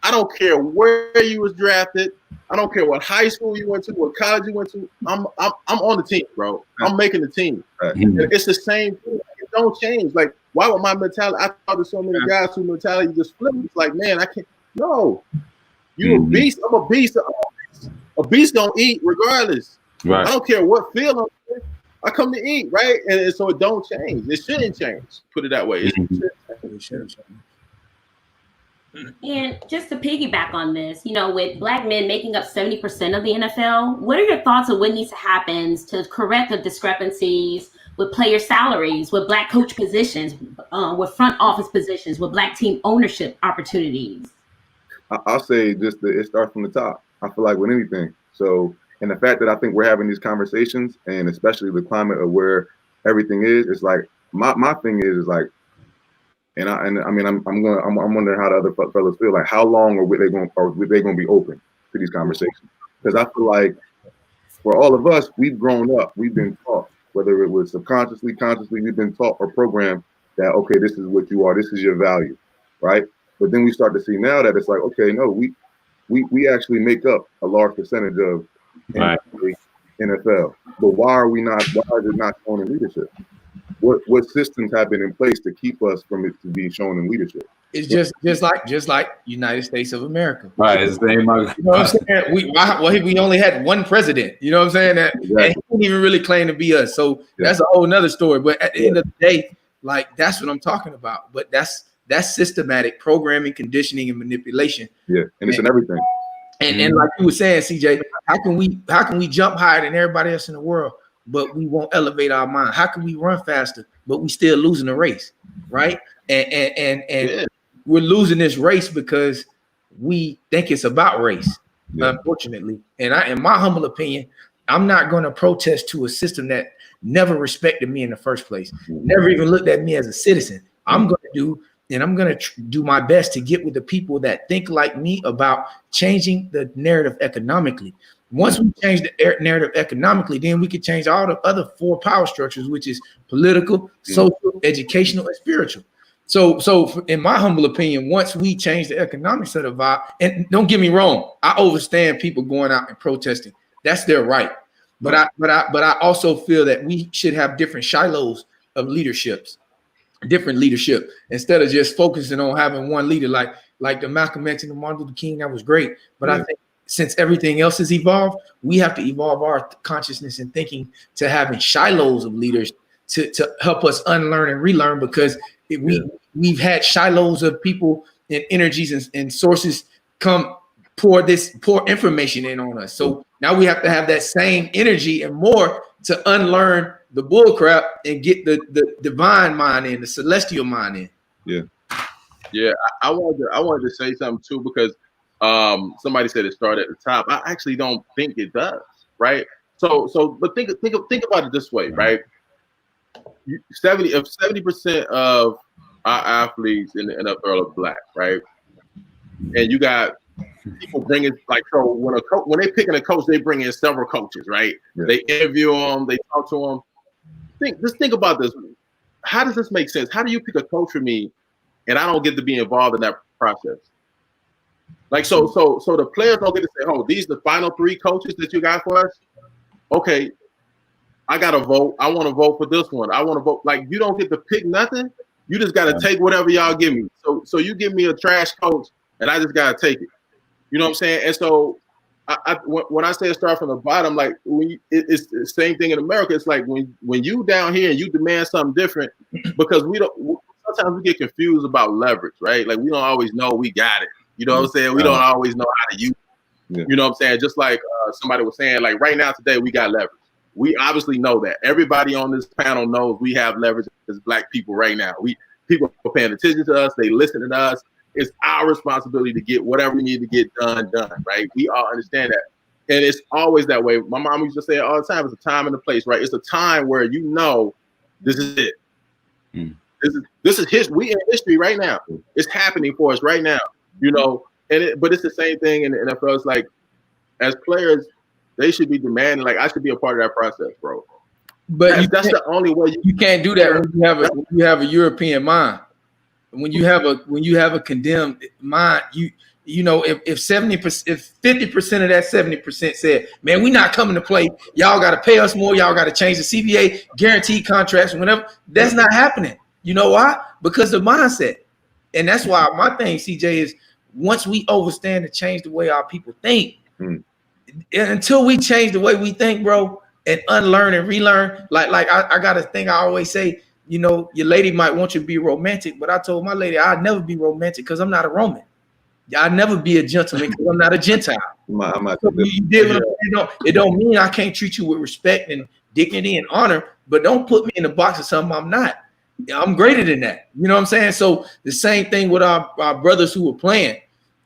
I don't care where you was drafted. I don't care what high school you went to, what college you went to. I'm on the team, bro. I'm making the team. It's the same thing. It don't change. Like, why would my mentality? I talk to so many guys whose mentality just flips. It's like, man, I can't. No, you a beast. I'm a beast. A beast gonna eat regardless. Right. I don't care what field I'm in. I come to eat, right? And so it don't change. It shouldn't change. Put it that way. It shouldn't change. And just to piggyback on this, you know, with black men making up 70% of the NFL, what are your thoughts on what needs to happen to correct the discrepancies with player salaries, with black coach positions, with front office positions, with black team ownership opportunities? I'll say it starts from the top. I feel like with anything. So, and the fact that I think we're having these conversations, and especially the climate of where everything is, it's like my thing is like, and I mean I'm wondering how the other fellas feel. Like, how long are they going to be open to these conversations? Because I feel like for all of us, we've grown up, we've been taught, whether it was subconsciously, consciously, we've been taught or programmed that, okay, this is what you are, this is your value, right? But then we start to see now that it's like, okay, no, we actually make up a large percentage of NFL. But why is it not shown in leadership? What systems have been in place to keep us from it to be shown in leadership? It's just like United States of America. Right. It's the same. You know what I'm saying? We only had one president. You know what I'm saying? And he didn't even really claim to be us. So that's a whole nother story. But at the end of the day, like, that's what I'm talking about. But that's systematic programming, conditioning, and manipulation. Yeah, and it's in everything. And like you were saying, CJ, how can we jump higher than everybody else in the world, but we won't elevate our mind? How can we run faster, but we still losing the race, right? And we're losing this race because we think it's about race, unfortunately. And in my humble opinion, I'm not going to protest to a system that never respected me in the first place, never even looked at me as a citizen. I'm going to do and I'm going to do my best to get with the people that think like me about changing the narrative economically. Once we change the narrative economically, then we can change all the other 4 power structures, which is political, social, educational, and spiritual. So in my humble opinion, once we change the economics of the vibe, and don't get me wrong, I understand people going out and protesting. That's their right. But I also feel that we should have different silos of leaderships, different leadership, instead of just focusing on having one leader like the Malcolm X and the Martin Luther King. That was great. But I think since everything else has evolved, we have to evolve our consciousness and thinking to having silos of leaders to help us unlearn and relearn, because we've had silos of people and energies and sources come pour information in on us. So now we have to have that same energy and more to unlearn the bull crap and get the divine mind in, the celestial mind in. Yeah. I wanted to say something too, because somebody said it started at the top. I actually don't think it does, right? But think about it this way, right? 70% of our athletes in the NFL are black, right? And you got people bringing, like, so when they picking a coach, they bring in several coaches, right? Yeah. They interview them, they talk to them. Just think about this. How does this make sense? How do you pick a coach for me, and I don't get to be involved in that process? Like, so the players don't get to say, "Oh, these are the final 3 coaches that you got for us." Okay, I got to vote. I want to vote for this one. I want to vote. Like, you don't get to pick nothing. You just got to take whatever y'all give me. So you give me a trash coach, and I just got to take it. You know what I'm saying? And so when I say start from the bottom, like, it's the same thing in America. It's like when you down here and you demand something different, because sometimes we get confused about leverage, right? Like, we don't always know we got it. You know what I'm saying? We don't always know how to use it. You know what I'm saying? Just like somebody was saying, like, right now today we got leverage. We obviously know that. Everybody on this panel knows we have leverage as black people right now. People are paying attention to us. They listen to us. It's our responsibility to get whatever we need to get done, right? We all understand that. And it's always that way. My mom used to say it all the time. It's a time and a place, right? It's a time where you know this is it. This is history. We in history right now. It's happening for us right now, you know. But it's the same thing in the NFL. It's like, as players, they should be demanding, like, I should be a part of that process, bro. But that's the only way you can't do that when you have a European mind. When you have a condemned mind, you know, if 50% of that 70% said, man, we're not coming to play, y'all got to pay us more, y'all got to change the CBA, guaranteed contracts, whatever. That's not happening. You know why? Because the mindset. And that's why my thing, CJ, is once we understand to change the way our people think, until we change the way we think, bro, and unlearn and relearn, like I got a thing I always say, you know, your lady might want you to be romantic, but I told my lady I'd never be romantic because I'm not a Roman. I'd never be a gentleman because I'm not a Gentile. It don't mean I can't treat you with respect and dignity and honor, but don't put me in the box of something I'm not. I'm greater than that. You know what I'm saying? So the same thing with our brothers who were playing.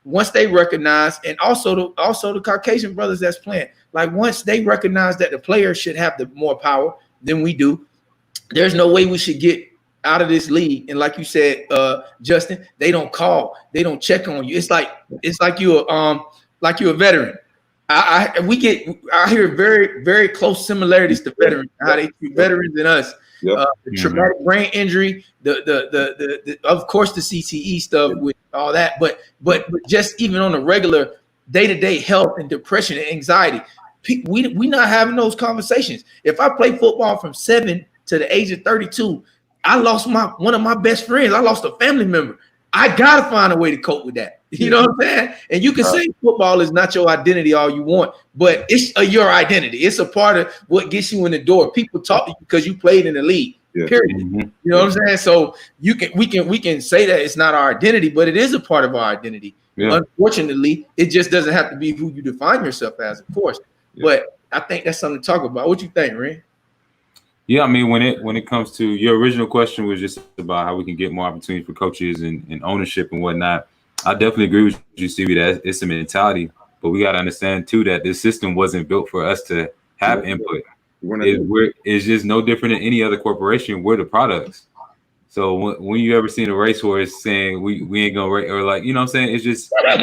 Once they recognize, and also the Caucasian brothers that's playing, like, once they recognize that the players should have the more power than we do, there's no way we should get out of this league. And like you said, Justin, they don't call, they don't check on you. It's like you're a veteran. I hear very, very close similarities to veterans, how they treat veterans and us. Yep. The traumatic brain injury, the of course the CTE stuff with all that, but just even on the regular day-to-day health and depression and anxiety, we not having those conversations. If I play football from 7 to the age of 32, I lost one of my best friends. I lost a family member. I gotta find a way to cope with that. You know what I'm saying? And you can say football is not your identity all you want, but it's your identity. It's a part of what gets you in the door. People talk to you because you played in the league. Period. You know what I'm saying? So we can say that it's not our identity, but it is a part of our identity. Unfortunately, it just doesn't have to be who you define yourself as, of course. But I think that's something to talk about. What you think, Ren? Yeah, I mean, when it comes to your original question was just about how we can get more opportunities for coaches and ownership and whatnot. I definitely agree with you, Stevie, that it's a mentality, but we got to understand too that this system wasn't built for us to have input. It's just no different than any other corporation. We're the products. So when you ever seen a racehorse saying we ain't gonna race, or like, you know what I'm saying? It's just like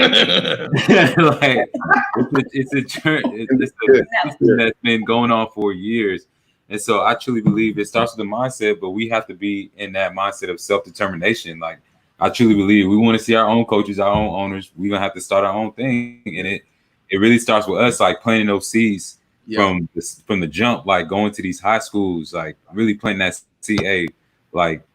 it's a system that's been going on for years. And so I truly believe it starts with the mindset, but we have to be in that mindset of self-determination. Like, I truly believe we want to see our own coaches, our own owners. We're gonna have to start our own thing, and it really starts with us, like planting those seeds from the jump, like going to these high schools, like really planting that CA, like,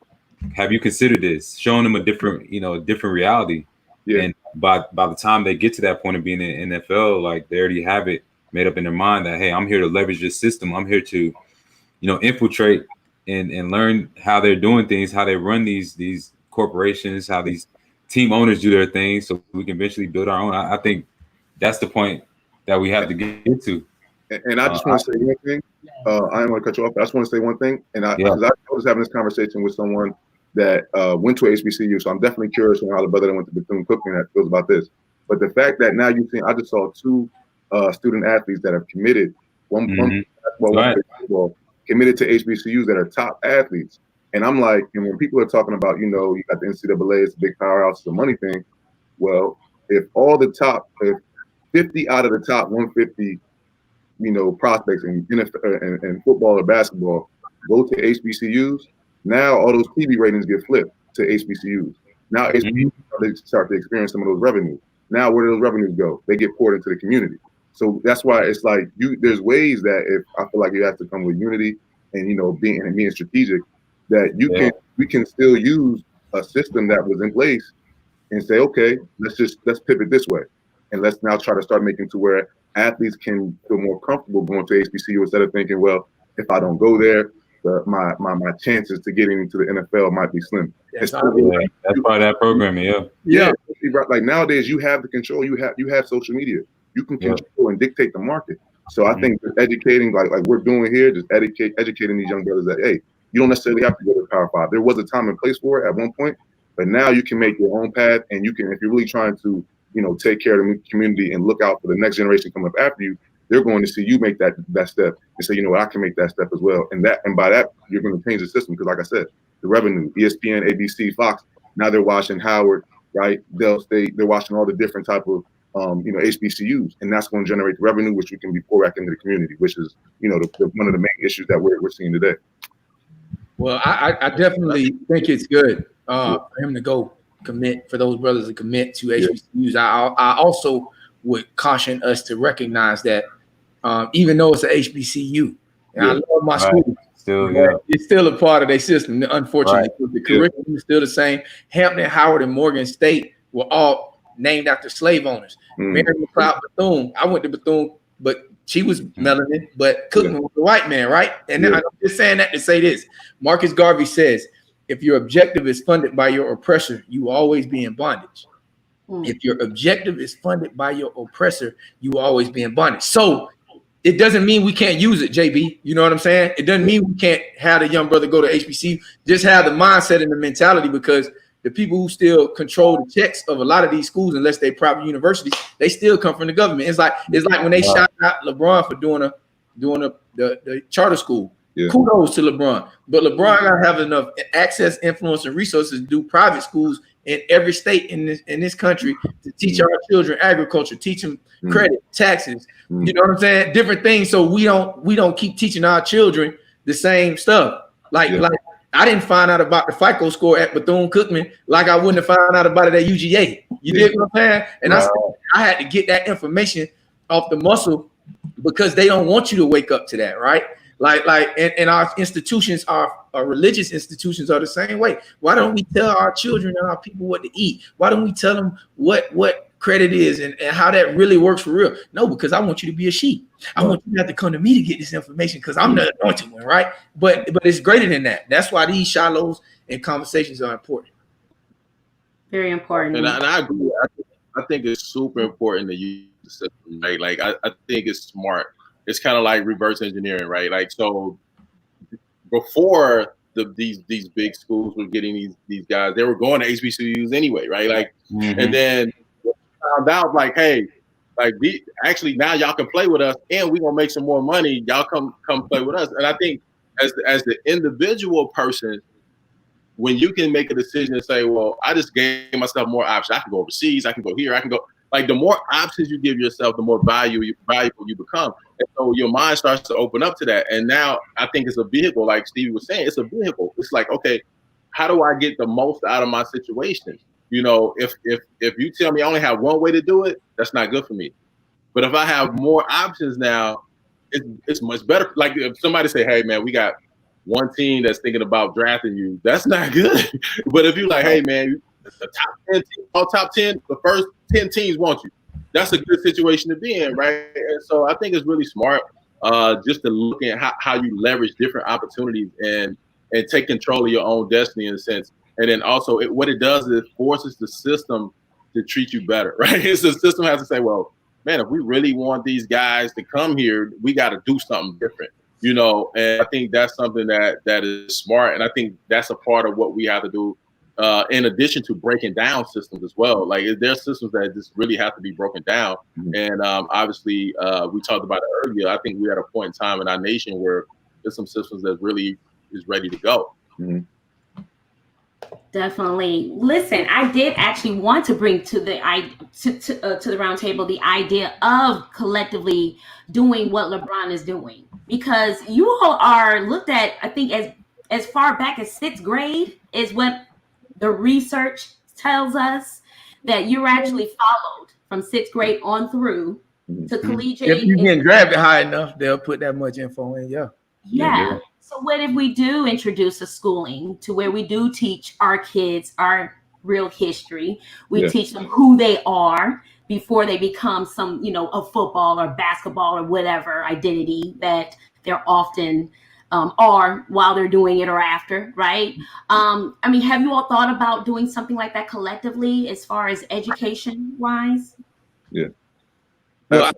have you considered this? Showing them a different reality. Yeah. And by the time they get to that point of being in the NFL, like, they already have it made up in their mind that, hey, I'm here to leverage this system. I'm here to, infiltrate and learn how they're doing things, how they run these corporations, how these team owners do their things, so we can eventually build our own. I think that's the point that we have to get to. And I just want to say one thing. I don't want to cut you off, but I just want to say one thing. And I was having this conversation with someone that went to HBCU, so I'm definitely curious on how the brother that went to Bethune-Cookman that feels about this. But the fact that now I just saw two student athletes that have committed, one basketball, committed to HBCUs that are top athletes. And I'm like, and when people are talking about, you got the NCAA, it's a big powerhouse, it's a money thing. Well, if 50 out of the top 150, prospects in NFL and football or basketball go to HBCUs, now all those TV ratings get flipped to HBCUs. Now HBCUs start to experience some of those revenues. Now where do those revenues go? They get poured into the community. So that's why it's like there's ways that if I feel like you have to come with unity and being strategic, that we can still use a system that was in place and say, okay, let's pivot this way, and let's now try to start making to where athletes can feel more comfortable going to HBCU instead of thinking, well, if I don't go there, my chances to getting into the NFL might be slim. That's part of that programming, yeah. Like nowadays, you have the control. You have social media. You can control and dictate the market. So I think educating, like we're doing here, just educating these young brothers that, hey, you don't necessarily have to go to Power 5. There was a time and place for it at one point, but now you can make your own path, and you can, if you're really trying to, take care of the community and look out for the next generation coming up after you, they're going to see you make that step and say, I can make that step as well. And by that, you're going to change the system. Because like I said, the revenue, ESPN, ABC, Fox, now they're watching Howard, right? Dell State, they're watching all the different type of, HBCUs, and that's going to generate the revenue, which we can be pour back into the community, which is, one of the main issues that we're seeing today. Well, I definitely think it's good for him to go commit, for those brothers to commit to HBCUs. I also would caution us to recognize that even though it's an HBCU, and I love my school, it's still a part of their system. Unfortunately, the curriculum is still the same. Hampton, Howard, and Morgan State were all named after slave owners. Mary McLeod Bethune, I went to Bethune, but she was melanin, but Cookman was a white man, right? And then I'm just saying that to say this. Marcus Garvey says, if your objective is funded by your oppressor, you will always be in bondage. If your objective is funded by your oppressor, you will always be in bondage. So it doesn't mean we can't use it, JB. You know what I'm saying? It doesn't mean we can't have the young brother go to HBCU. Just have the mindset and the mentality, because the people who still control the checks of a lot of these schools, unless they private universities, they still come from the government. It's like when they shot out LeBron for doing the charter school. Kudos to LeBron, but LeBron gotta have enough access, influence, and resources to do private schools in every state in this country to teach our children agriculture, teach them credit, taxes. You know what I'm saying? Different things, so we don't keep teaching our children the same stuff. Like I didn't find out about the FICO score at Bethune-Cookman like I wouldn't have found out about it at UGA. You dig what I'm saying? And I had to get that information off the muscle, because they don't want you to wake up to that, right? And our institutions, our religious institutions, are the same way. Why don't we tell our children and our people what to eat? Why don't we tell them what credit is and how that really works for real? No, because I want you to be a sheep. I want you to have to come to me to get this information, because I'm the anointed one, right? But it's greater than that. That's why these Shilohs and conversations are important. Very important. And I agree. I think it's super important to use the system, right? Like I think it's smart. It's kind of like reverse engineering, right? Like, so before these big schools were getting these guys, they were going to HBCUs anyway, right? Like, and then found out, like, hey, like actually now y'all can play with us, and we're gonna make some more money. Y'all come play with us. And I think as the individual person, when you can make a decision and say, well, I just gave myself more options. I can go overseas. I can go here. I can go. Like, the more options you give yourself, the more valuable you become. And so your mind starts to open up to that. And now I think it's a vehicle, like Stevie was saying, it's a vehicle. It's like, okay, how do I get the most out of my situation? You know, if you tell me I only have one way to do it, that's not good for me. But if I have more options now, it's much better. Like, if somebody say, hey, man, we got one team that's thinking about drafting you, that's not good. But if you're like, hey, man, the top 10 teams, all top 10, the first 10 teams want you, that's a good situation to be in, right? And so I think it's really smart just to look at how you leverage different opportunities and take control of your own destiny in a sense. And then also what it does is it forces the system to treat you better, right? So the system has to say, well, man, if we really want these guys to come here, we got to do something different, you know? And I think that's something that is smart. And I think that's a part of what we have to do in addition to breaking down systems as well. Like, there's systems that just really have to be broken down. And obviously, we talked about it earlier. I think we're at a point in time in our nation where there's some systems that really is ready to go. Definitely. Listen, I did actually want to bring to the roundtable the idea of collectively doing what LeBron is doing, because you all are looked at, I think, as far back as 6th grade is what the research tells us, that you're actually followed from 6th grade on through to collegiate. If you get grabbed it high enough, they'll put that much info in. Yeah. So what if we do introduce a schooling to where we do teach our kids our real history? We teach them who they are before they become some, you know, a football or basketball or whatever identity that they're often are while they're doing it or after, right? I mean, have you all thought about doing something like that collectively as far as education wise? Well,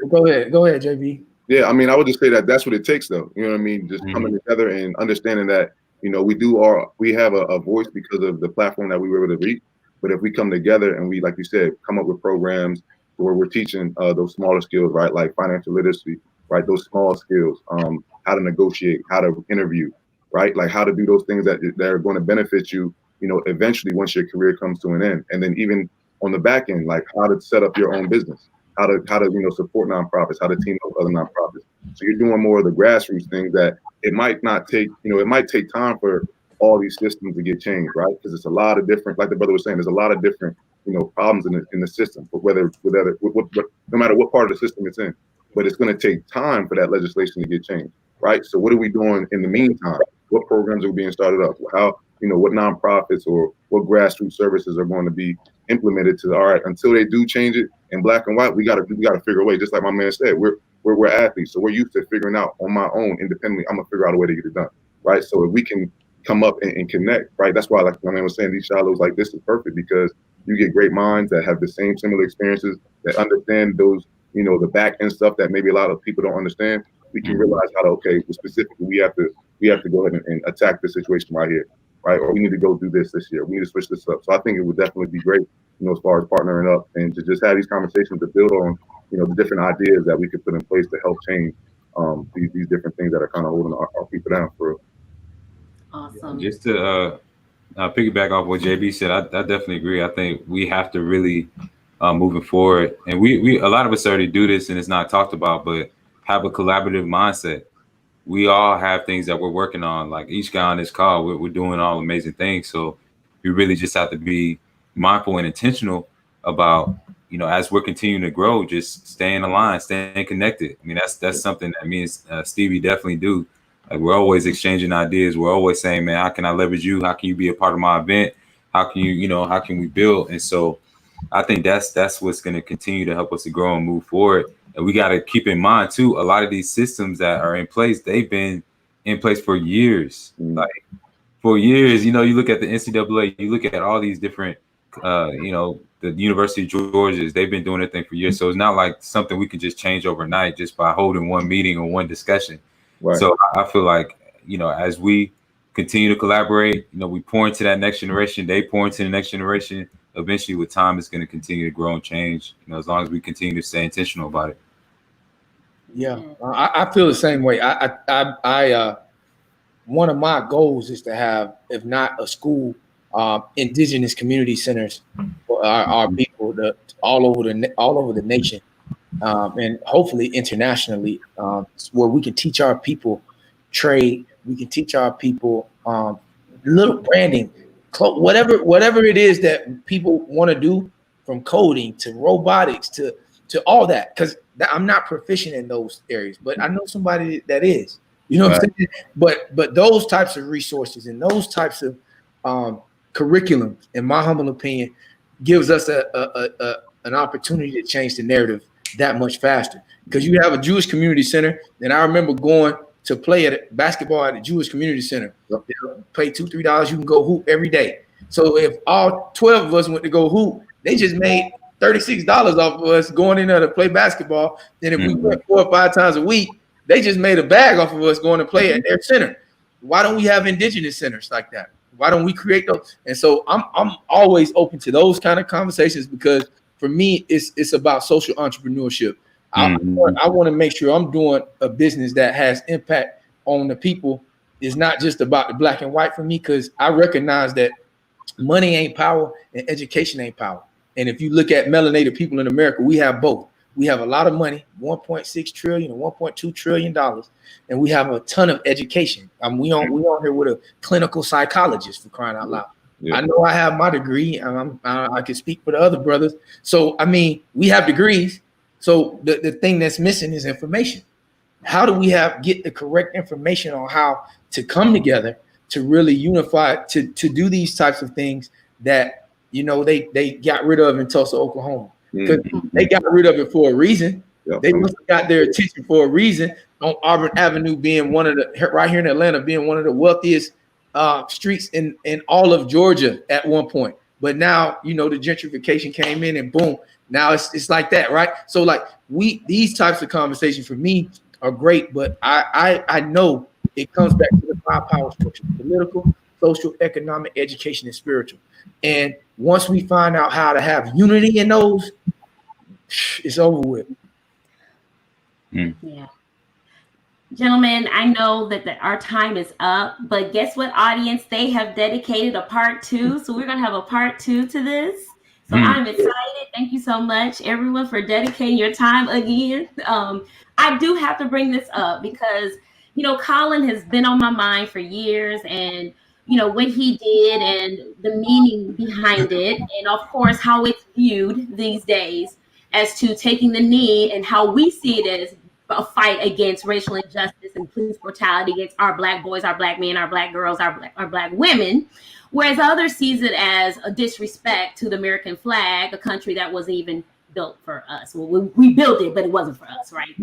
go ahead, JB. Yeah, I mean, I would just say that that's what it takes, though. You know what I mean? Just coming together and understanding that, you know, we have a voice because of the platform that we were able to reach. But if we come together and we, like you said, come up with programs where we're teaching those smaller skills, right? Like financial literacy, right? Those small skills, how to negotiate, how to interview, right? Like how to do those things that are going to benefit you, you know, eventually once your career comes to an end. And then even on the back end, like how to set up your own business. How to you know, support nonprofits, how to team up with other nonprofits. So you're doing more of the grassroots things that it might not take, you know, it might take time for all these systems to get changed, right? Because it's a lot of different, like the brother was saying, there's a lot of different, you know, problems in the system, but no matter what part of the system it's in, but it's going to take time for that legislation to get changed, right? So what are we doing in the meantime? What programs are being started up? How, you know, what nonprofits or what grassroots services are going to be implemented to, all right, until they do change it in black and white, we got to figure a way. Just like my man said, we're athletes, so we're used to figuring out on my own independently. I'm gonna figure out a way to get it done, right? So if we can come up and connect, right? That's why, like my man was saying, these shallows like this is perfect, because you get great minds that have the same similar experiences, that understand those, you know, the back end stuff that maybe a lot of people don't understand. We can realize how to, okay, specifically we have to go ahead and attack the situation right here, right? Or we need to go do this year. We need to switch this up. So I think it would definitely be great, you know, as far as partnering up and to just have these conversations to build on, you know, the different ideas that we could put in place to help change these different things that are kind of holding our people down for real. Awesome. Just to piggyback off what JB said, I definitely agree. I think we have to really moving forward, and we a lot of us already do this and it's not talked about, but have a collaborative mindset. We all have things that we're working on. Like each guy on this call, we're doing all amazing things. So we really just have to be mindful and intentional about, you know, as we're continuing to grow, just staying aligned, staying connected. I mean, that's something that me and Stevie definitely do. Like we're always exchanging ideas. We're always saying, man, how can I leverage you? How can you be a part of my event? How can you, how can we build? And so I think that's what's going to continue to help us to grow and move forward. And we got to keep in mind too, a lot of these systems that are in place, they've been in place for years. Like for years, you look at the NCAA, you look at all these different, the University of Georgia's, they've been doing their thing for years. So it's not like something we can just change overnight just by holding one meeting or one discussion. Right. So I feel like, as we continue to collaborate, we pour into that next generation, they pour into the next generation. Eventually with time, it's going to continue to grow and change, as long as we continue to stay intentional about it. Yeah, I feel the same way. I one of my goals is to have, if not a school, indigenous community centers for our people all over the nation, and hopefully internationally, where we can teach our people trade. We can teach our people little branding, whatever it is that people want to do, from coding to robotics to all that. Because I'm not proficient in those areas, but I know somebody that is. You know what I'm saying? But those types of resources and those types of curriculum, in my humble opinion, gives us an opportunity to change the narrative that much faster. Because you have a Jewish community center, and I remember going to play at basketball at the Jewish community center. Yep. Pay $2-3, you can go hoop every day. So if all 12 of us went to go hoop, they just made $36 off of us going in there to play basketball. Then if we went 4 or 5 times a week, they just made a bag off of us going to play at their center. Why don't we have indigenous centers like that? Why don't we create those? And so I'm always open to those kind of conversations, because for me, it's about social entrepreneurship. I want to make sure I'm doing a business that has impact on the people. It's not just about the black and white for me, because I recognize that money ain't power and education ain't power. And if you look at melanated people in America, we have both. We have a lot of money, $1.6 trillion or $1.2 trillion, and we have a ton of education. We on here with a clinical psychologist, for crying out loud. Yeah. I know I have my degree, and I can speak for the other brothers. So I mean, we have degrees. So the thing that's missing is information. How do we get the correct information on how to come together to really unify, to do these types of things that, you know, they got rid of in Tulsa, Oklahoma? Because they got rid of it for a reason. Yep. They must have got their attention for a reason. On Auburn Avenue being right here in Atlanta, being one of the wealthiest streets in all of Georgia at one point. But now, you know, the gentrification came in and boom, now it's like that, right? So like these types of conversations for me are great, but I know it comes back to the 5 power structure: political, social, economic, education, and spiritual. And once we find out how to have unity in those, it's over with. Yeah. Gentlemen, I know that our time is up, but guess what, audience? They have dedicated a part 2. So we're going to have a part 2 to this. So I'm excited. Thank you so much, everyone, for dedicating your time again. I do have to bring this up because, you know, Colin has been on my mind for years, and you know, what he did and the meaning behind it, and of course, how it's viewed these days as to taking the knee, and how we see it as a fight against racial injustice and police brutality against our black boys, our black men, our black girls, our black women, whereas others sees it as a disrespect to the American flag, a country that wasn't even built for us. Well, we built it, but it wasn't for us, right?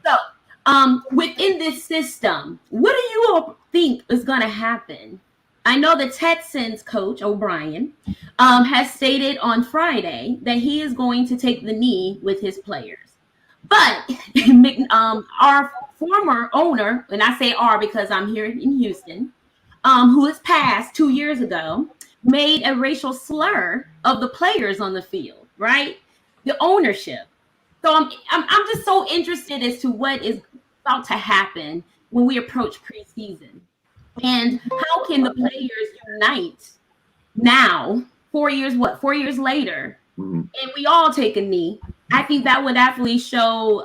So within this system, what do you all think is going to happen? I know the Texans coach, O'Brien, has stated on Friday that he is going to take the knee with his players. But our former owner, and I say our because I'm here in Houston, who has passed 2 years ago, made a racial slur of the players on the field, right? The ownership. So I'm just so interested as to what is about to happen when we approach preseason. And how can the players unite now, 4 years later, and we all take a knee? I think that would definitely show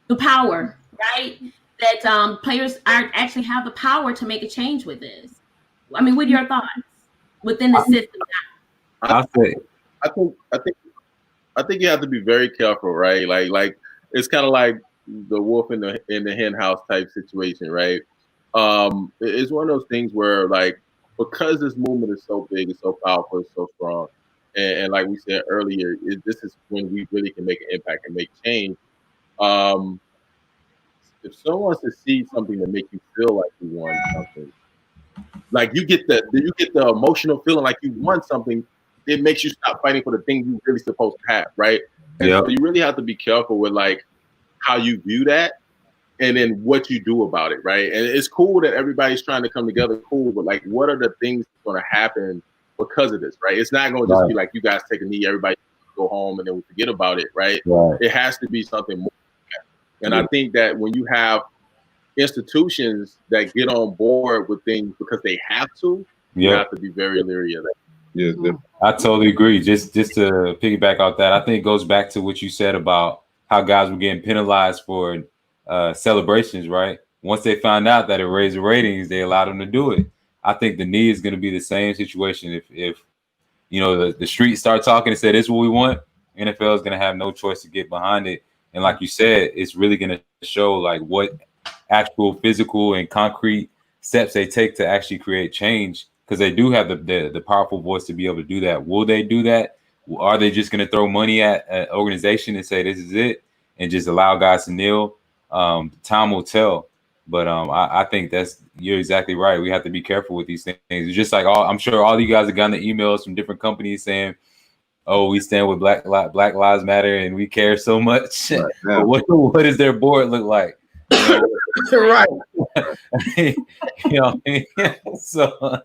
the power, right? That players actually have the power to make a change with this. I mean, what are your thoughts within the system? I think you have to be very careful, right? Like it's kind of like the wolf in the hen house type situation, right? It's one of those things where, like, because this movement is so big, it's so powerful, it's so strong, and like we said earlier, this is when we really can make an impact and make change. If someone wants to see something to make you feel like you won something, like you get the emotional feeling like you won something, it makes you stop fighting for the thing you're really supposed to have, right? And so you really have to be careful with like how you view that, and then what you do about it, right? And it's cool that everybody's trying to come together, cool, but like, what are the things that's going to happen because of this, right? It's not going to just be like you guys take a knee, everybody go home, and then we forget about it, right? It has to be something more. And I think that when you have institutions that get on board with things because they have to, you have to be very leery of that. Yes, I totally agree. Just to piggyback off that, I think it goes back to what you said about how guys were getting penalized for celebrations, right? Once they found out that it raised the ratings, they allowed them to do it. I think the knee is going to be the same situation. If you know the street start talking and say this is what we want, NFL is going to have no choice to get behind it. And like you said, it's really going to show like what actual physical and concrete steps they take to actually create change, because they do have the powerful voice to be able to do that. Will they do that? Are they just going to throw money at an organization and say this is it and just allow guys to kneel? Time will tell. But I think you're exactly right. We have to be careful with these things. It's just like I'm sure all you guys have gotten the emails from different companies saying, "Oh, we stand with Black Lives Matter and we care so much." Right, yeah. What does their board look like? Right. You know, so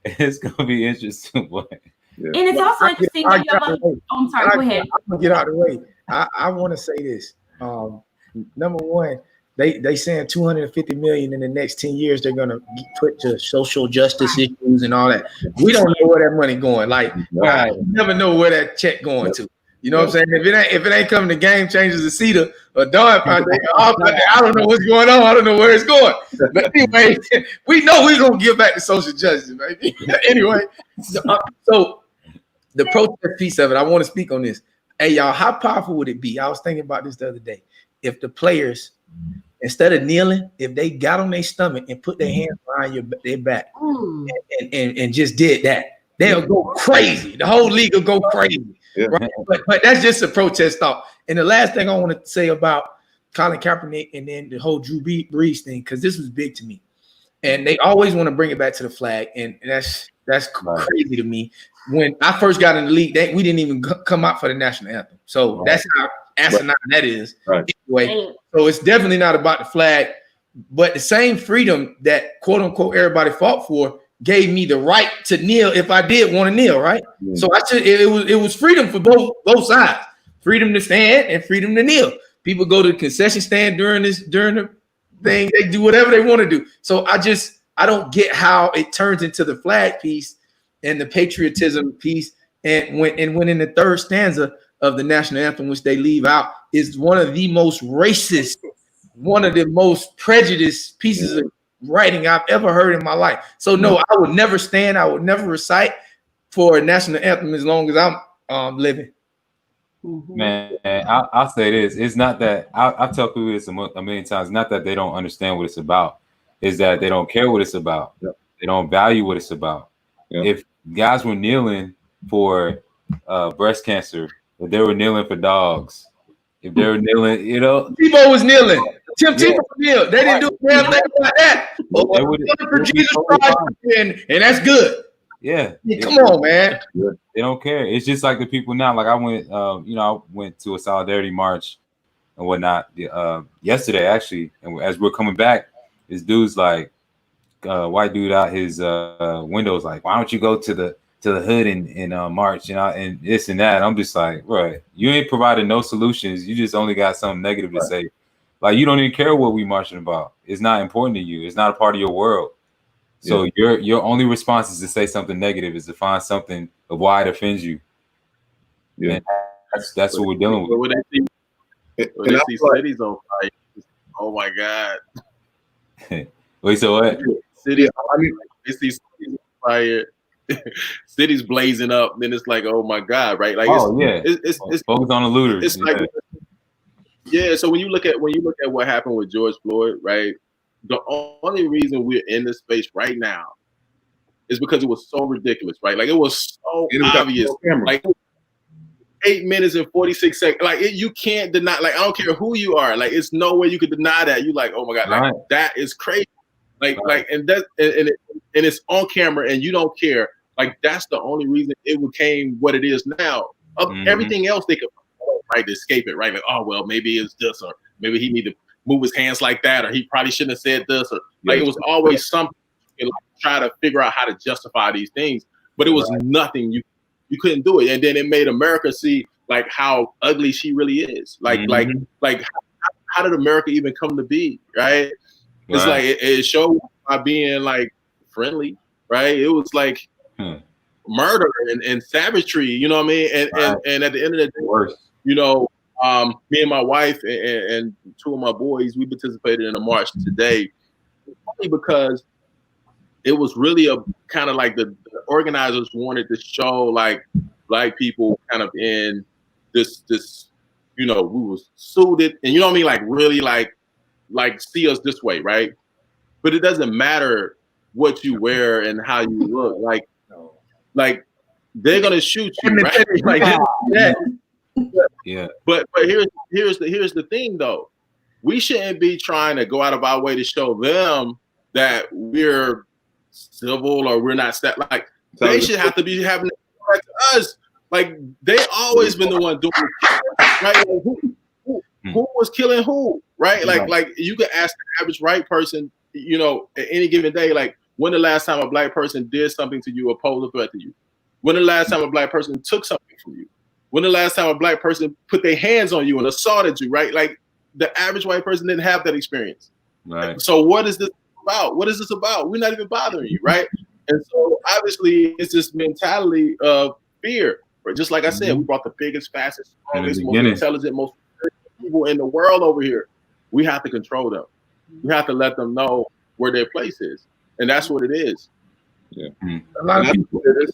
it's gonna be interesting. But and it's also interesting that you have I'm sorry. Go ahead. I'm gonna get out of the way. I want to say this. Number one, they saying 250 million in the next 10 years they're gonna put to social justice issues and all that. We don't know where that money going. Like, I never know where that check going to. You know what I'm saying? If it ain't coming to Game Changers or CETA or Dawn Foundation, I don't know what's going on. I don't know where it's going. But anyway, we know we're gonna give back to social justice, baby. Anyway, so the protest piece of it, I want to speak on this. Hey, y'all, how powerful would it be? I was thinking about this the other day. If the players, instead of kneeling, if they got on their stomach and put their hands behind their back and just did that, they'll go crazy. The whole league will go crazy. Yeah. Right? But that's just a protest thought. And the last thing I want to say about Colin Kaepernick and then the whole Drew Brees thing, because this was big to me. And they always want to bring it back to the flag. And that's crazy to me. When I first got in the league, we didn't even come out for the national anthem. So that's how asinine that is. Right. Anyway, so it's definitely not about the flag, but the same freedom that quote unquote everybody fought for gave me the right to kneel if I did want to kneel, right? Yeah. So it was freedom for both sides. Freedom to stand and freedom to kneel. People go to the concession stand during the thing, they do whatever they want to do. So I don't get how it turns into the flag piece and the patriotism piece. And when in the third stanza of the national anthem, which they leave out, is one of the most racist, one of the most prejudiced pieces of writing I've ever heard in my life. So no, I would never stand. I would never recite for a national anthem as long as I'm living. Man, I'll say this. It's not that I tell people this a million times. Not that they don't understand what it's about. It's that they don't care what it's about. Yep. They don't value what it's about. Yep. If guys were kneeling for breast cancer, if they were kneeling for dogs, if they were kneeling, you know, Tebow was kneeling. Tim Tebow kneeled. They didn't do a damn thing about that. For Jesus Christ, and that's good. Yeah. Come on, man. They don't care. It's just like the people now. Like I went to a solidarity march and whatnot yesterday actually, and as we're coming back, this dude's like, white dude out his windows like, why don't you go to the hood and march, you know, and this and that. I'm just like, right, you ain't providing no solutions. You just only got something negative to say. Like, you don't even care what we marching about. It's not important to you. It's not a part of your world. So your only response is to say something negative, is to find something of why it offends you. Yeah, and that's what we're dealing with. When they see cities on fire, oh my God. Wait, so what? Cities, they see cities on fire. Cities blazing up, then it's like, oh my God, right? Like, it's focus on the looters. It's like, so when you look at what happened with George Floyd, right? The only reason we're in this space right now is because it was so ridiculous, right? Like, it was so obvious. Like, 8 minutes and 46 seconds. Like, you can't deny. Like, I don't care who you are. Like, it's no way you could deny that. You like, oh my God, like, that is crazy. Like, and it's on camera, and you don't care. Like, that's the only reason it became what it is now. Everything else they could, right, to escape it, right? Like, oh well, maybe it's this, or maybe he need to move his hands like that, or he probably shouldn't have said this, or like, it was always something. And like, try to figure out how to justify these things, but it was nothing. You couldn't do it, and then it made America see like how ugly she really is. Like how did America even come to be, right? It's like it showed by being like friendly, right? It was like murder and savagery, you know what I mean? And at the end of the day, you know, me and my wife and two of my boys, we participated in a march today, because it was really a kind of like the organizers wanted to show like Black people kind of in this, you know, we was suited, and you know what I mean, like really like see us this way, right? But it doesn't matter what you wear and how you look, like they're gonna shoot you, right? Like, yeah. But here's the thing though, we shouldn't be trying to go out of our way to show them that we're civil or we're not like they should have to be having to us. Like they always been the one doing it, right? Like, who was killing who, right? Like you could ask the average white person, you know, at any given day, like when the last time a Black person did something to you or posed a threat to you? When the last time a Black person took something from you? When the last time a Black person put their hands on you and assaulted you, right? Like the average white person didn't have that experience. Right. So what is this about? What is this about? We're not even bothering you, right? And so obviously it's this mentality of fear. Just like I said, we brought the biggest, fastest, strongest, most intelligent, most people in the world over here. We have to control them. We have to let them know where their place is. And that's what it is. Yeah. A lot of people say this.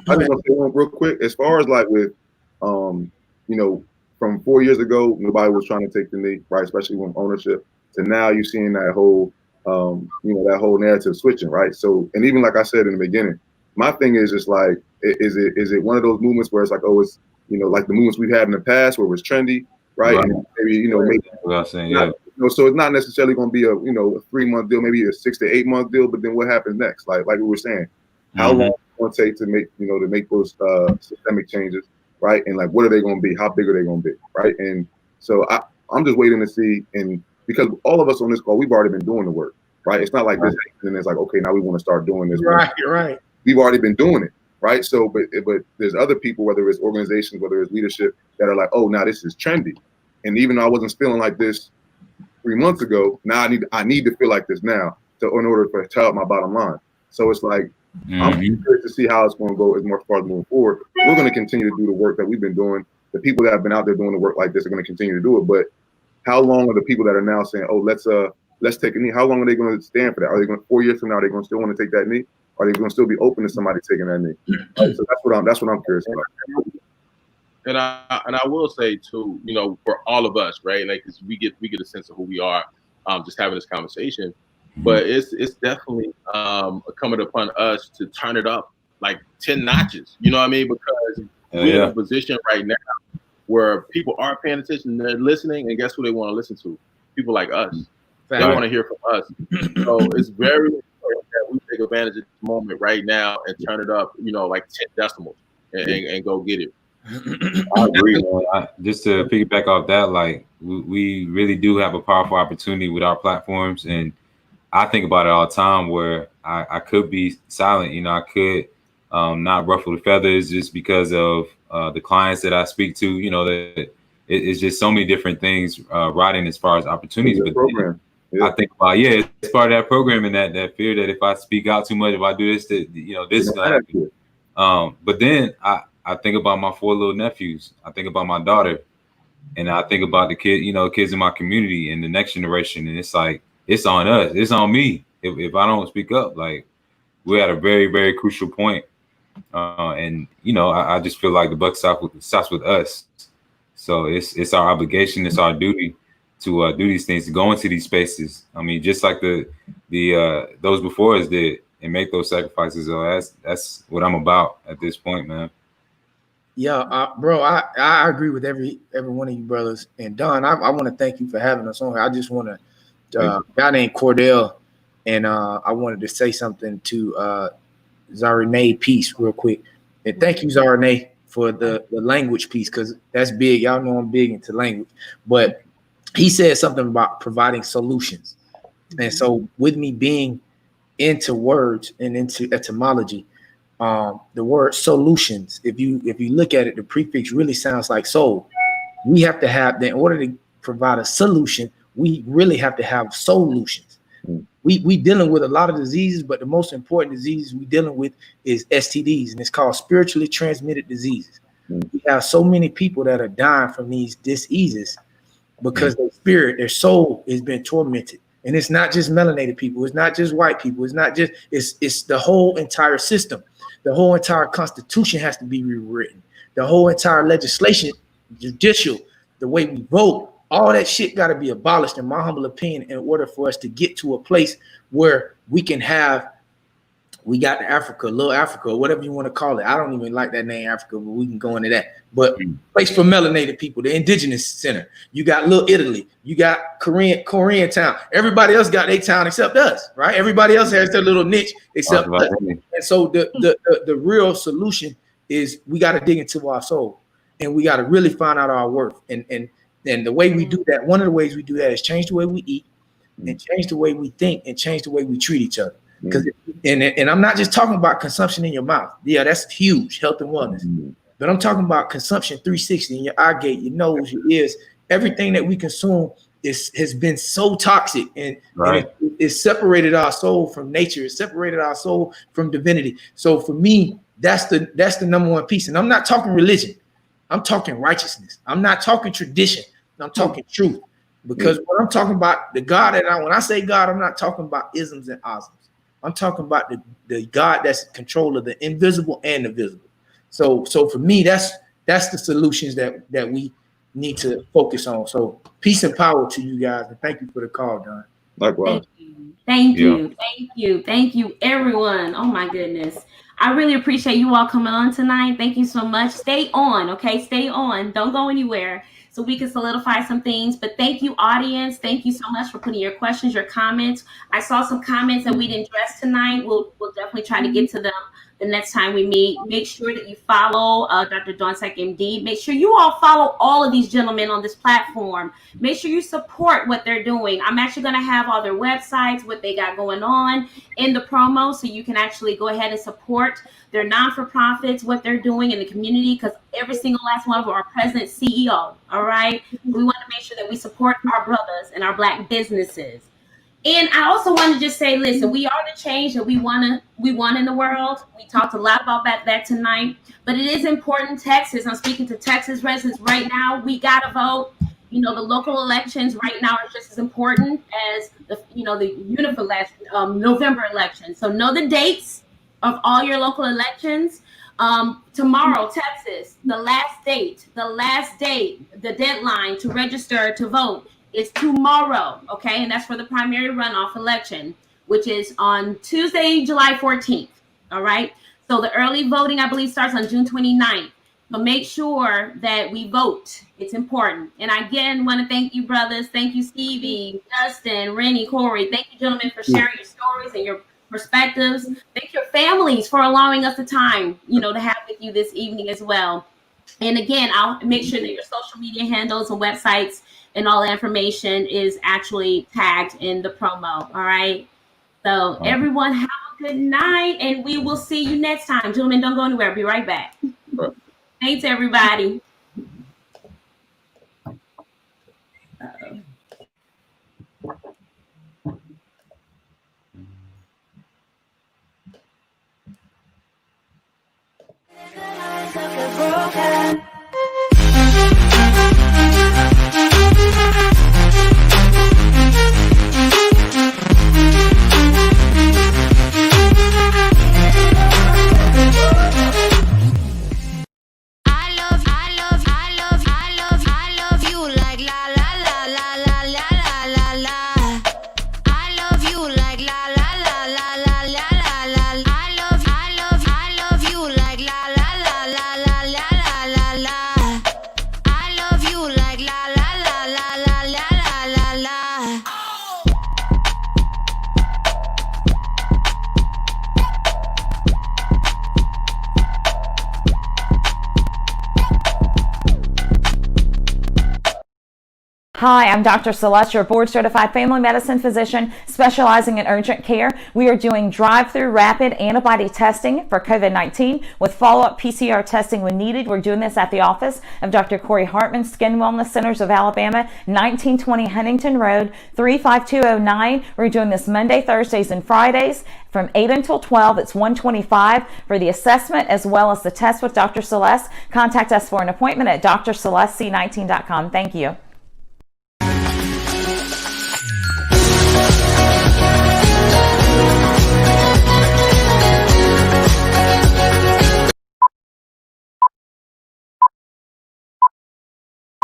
I just want to say one real quick. As far as like with, you know, from 4 years ago, nobody was trying to take the knee, right? Especially when ownership. To now, you're seeing that whole, you know, that whole narrative switching, right? So, and even like I said in the beginning, my thing is just like, is it one of those movements where it's like, oh, it's, you know, like the movements we've had in the past where it was trendy, right? And maybe, you know, maybe what I'm saying, not, you know, so it's not necessarily going to be a, you know, a 3-month deal, maybe a 6 to 8 month deal, but then what happens next? Like we were saying, how long is it going to take to make, you know, to make those systemic changes, right? And like, what are they going to be? How big are they going to be, right? And so I'm just waiting to see, and because all of us on this call, we've already been doing the work, right? It's not like this, and it's like, okay, now we want to start doing this. Right. We've already been doing it, right? So, but there's other people, whether it's organizations, whether it's leadership, that are like, oh, now this is trendy. And even though I wasn't feeling like this 3 months ago, now I need to feel like this now in order to help my bottom line. So it's like, I'm curious to see how it's going to go as more far moving forward. We're going to continue to do the work that we've been doing. The people that have been out there doing the work like this are going to continue to do it. But how long are the people that are now saying, oh, let's take a knee? How long are they going to stand for that? Are they going 4 years from now? Are they going to still want to take that knee? Are they going to still be open to somebody taking that knee? So that's what I'm curious about. And I will say too, you know, for all of us, right? Like, 'cause we get a sense of who we are, just having this conversation. But it's definitely coming upon us to turn it up like 10 notches. You know what I mean? Because we're in a position right now where people are paying attention, they're listening, and guess who they want to listen to? People like us. They want to hear from us. So it's very important that we take advantage of this moment right now and turn it up, you know, like 10 decimals and go get it. I agree. Just to piggyback off that, like we really do have a powerful opportunity with our platforms, and I think about it all the time where I could be silent. You know, I could not ruffle the feathers just because of the clients that I speak to. You know, that it's just so many different things riding as far as opportunities. But program. I think about it's part of that program, and that fear that if I speak out too much, if I do this, that you know this is gonna happen. But then I think about my 4 little nephews. I think about my daughter, and I think about the kids in my community and the next generation. And it's like, it's on us. It's on me. If I don't speak up, like we're at a very, very crucial point. And you know, I just feel like the buck stops with us. So it's our obligation. It's our duty to do these things, to go into these spaces. I mean, just like the those before us did, and make those sacrifices. So that's what I'm about at this point, man. Yeah, bro, I agree with every one of you brothers. And Don, I want to thank you for having us on here. I just want to, guy named Cordell, and I wanted to say something to 𝗲𝗻 piece real quick. And thank you, 𝗲𝗻, for the language piece, because that's big. Y'all know I'm big into language. But he said something about providing solutions. And so with me being into words and into etymology, the word solutions, if you look at it, the prefix really sounds like soul. We have to have, in order to provide a solution, we really have to have solutions. We dealing with a lot of diseases, but the most important disease we dealing with is STDs, and it's called spiritually transmitted diseases. We have so many people that are dying from these diseases because their spirit, their soul has been tormented. And it's not just melanated people, it's not just white people, it's not just, it's the whole entire system. The whole entire constitution has to be rewritten. The whole entire legislation, judicial, the way we vote, all that shit got to be abolished, in my humble opinion, in order for us to get to a place where we can have, we got Africa, little Africa, or whatever you want to call it. I don't even like that name, Africa, but we can go into that. But place for melanated people, the indigenous center. You got little Italy. You got Korean town. Everybody else got their town except us, right? Everybody else has their little niche except us. And so the real solution is we got to dig into our soul, and we got to really find out our worth. And the way we do that, one of the ways we do that is change the way we eat, and change the way we think, and change the way we treat each other. Because and I'm not just talking about consumption in your mouth. Yeah, that's huge, health and wellness. But I'm talking about consumption 360 in your eye gate, your nose, your ears. Everything that we consume has been so toxic, and it separated our soul from nature. It separated our soul from divinity. So for me, that's the number one piece. And I'm not talking religion. I'm talking righteousness. I'm not talking tradition. I'm talking truth. Because what I'm talking about, the God when I say God, I'm not talking about isms and osms. I'm talking about the God that's in control of the invisible and the visible. So for me, that's the solutions that we need to focus on. So peace and power to you guys, and thank you for the call, Don. Likewise. Thank you, everyone. Oh my goodness. I really appreciate you all coming on tonight. Thank you so much. Stay on, okay? Stay on. Don't go anywhere so we can solidify some things. But thank you, audience. Thank you so much for putting your questions, your comments. I saw some comments that we didn't address tonight. We'll definitely try to get to them the next time we meet. Make sure that you follow Dr. 𝗠𝗃 MD. Make sure you all follow all of these gentlemen on this platform. Make sure you support what they're doing. I'm actually going to have all their websites, what they got going on in the promo, so you can actually go ahead and support their non-for-profits, what they're doing in the community, because every single last one of them are president, CEO, all right? We want to make sure that we support our brothers and our Black businesses. And I also want to just say, listen, we are the change that we want in the world. We talked a lot about that tonight, but it is important. Texas, I'm speaking to Texas residents right now. We got to vote. You know, the local elections right now are just as important as the November election. So know the dates of all your local elections. Tomorrow, Texas, the last date, the deadline to register to vote is tomorrow, okay? And that's for the primary runoff election, which is on Tuesday, July 14th, all right? So the early voting, I believe, starts on June 29th. So make sure that we vote. It's important. And I again want to thank you, brothers. Thank you, Stevie, Justin, Rennie, Corey. Thank you, gentlemen, for sharing your stories and your perspectives. Thank your families for allowing us the time, to have with you this evening as well. And again, I'll make sure that your social media handles and websites and all the information is actually tagged in the promo. All right. So everyone have a good night, and we will see you next time. Gentlemen, don't go anywhere. I'll be right back. Thanks, everybody. Hi, I'm Dr. Celeste, your board-certified family medicine physician specializing in urgent care. We are doing drive-through rapid antibody testing for COVID-19 with follow-up PCR testing when needed. We're doing this at the office of Dr. Corey Hartman, Skin Wellness Centers of Alabama, 1920 Huntington Road, 35209. We're doing this Monday, Thursdays, and Fridays from 8 until 12. It's $125 for the assessment as well as the test with Dr. Celeste. Contact us for an appointment at drcelestec19.com. Thank you.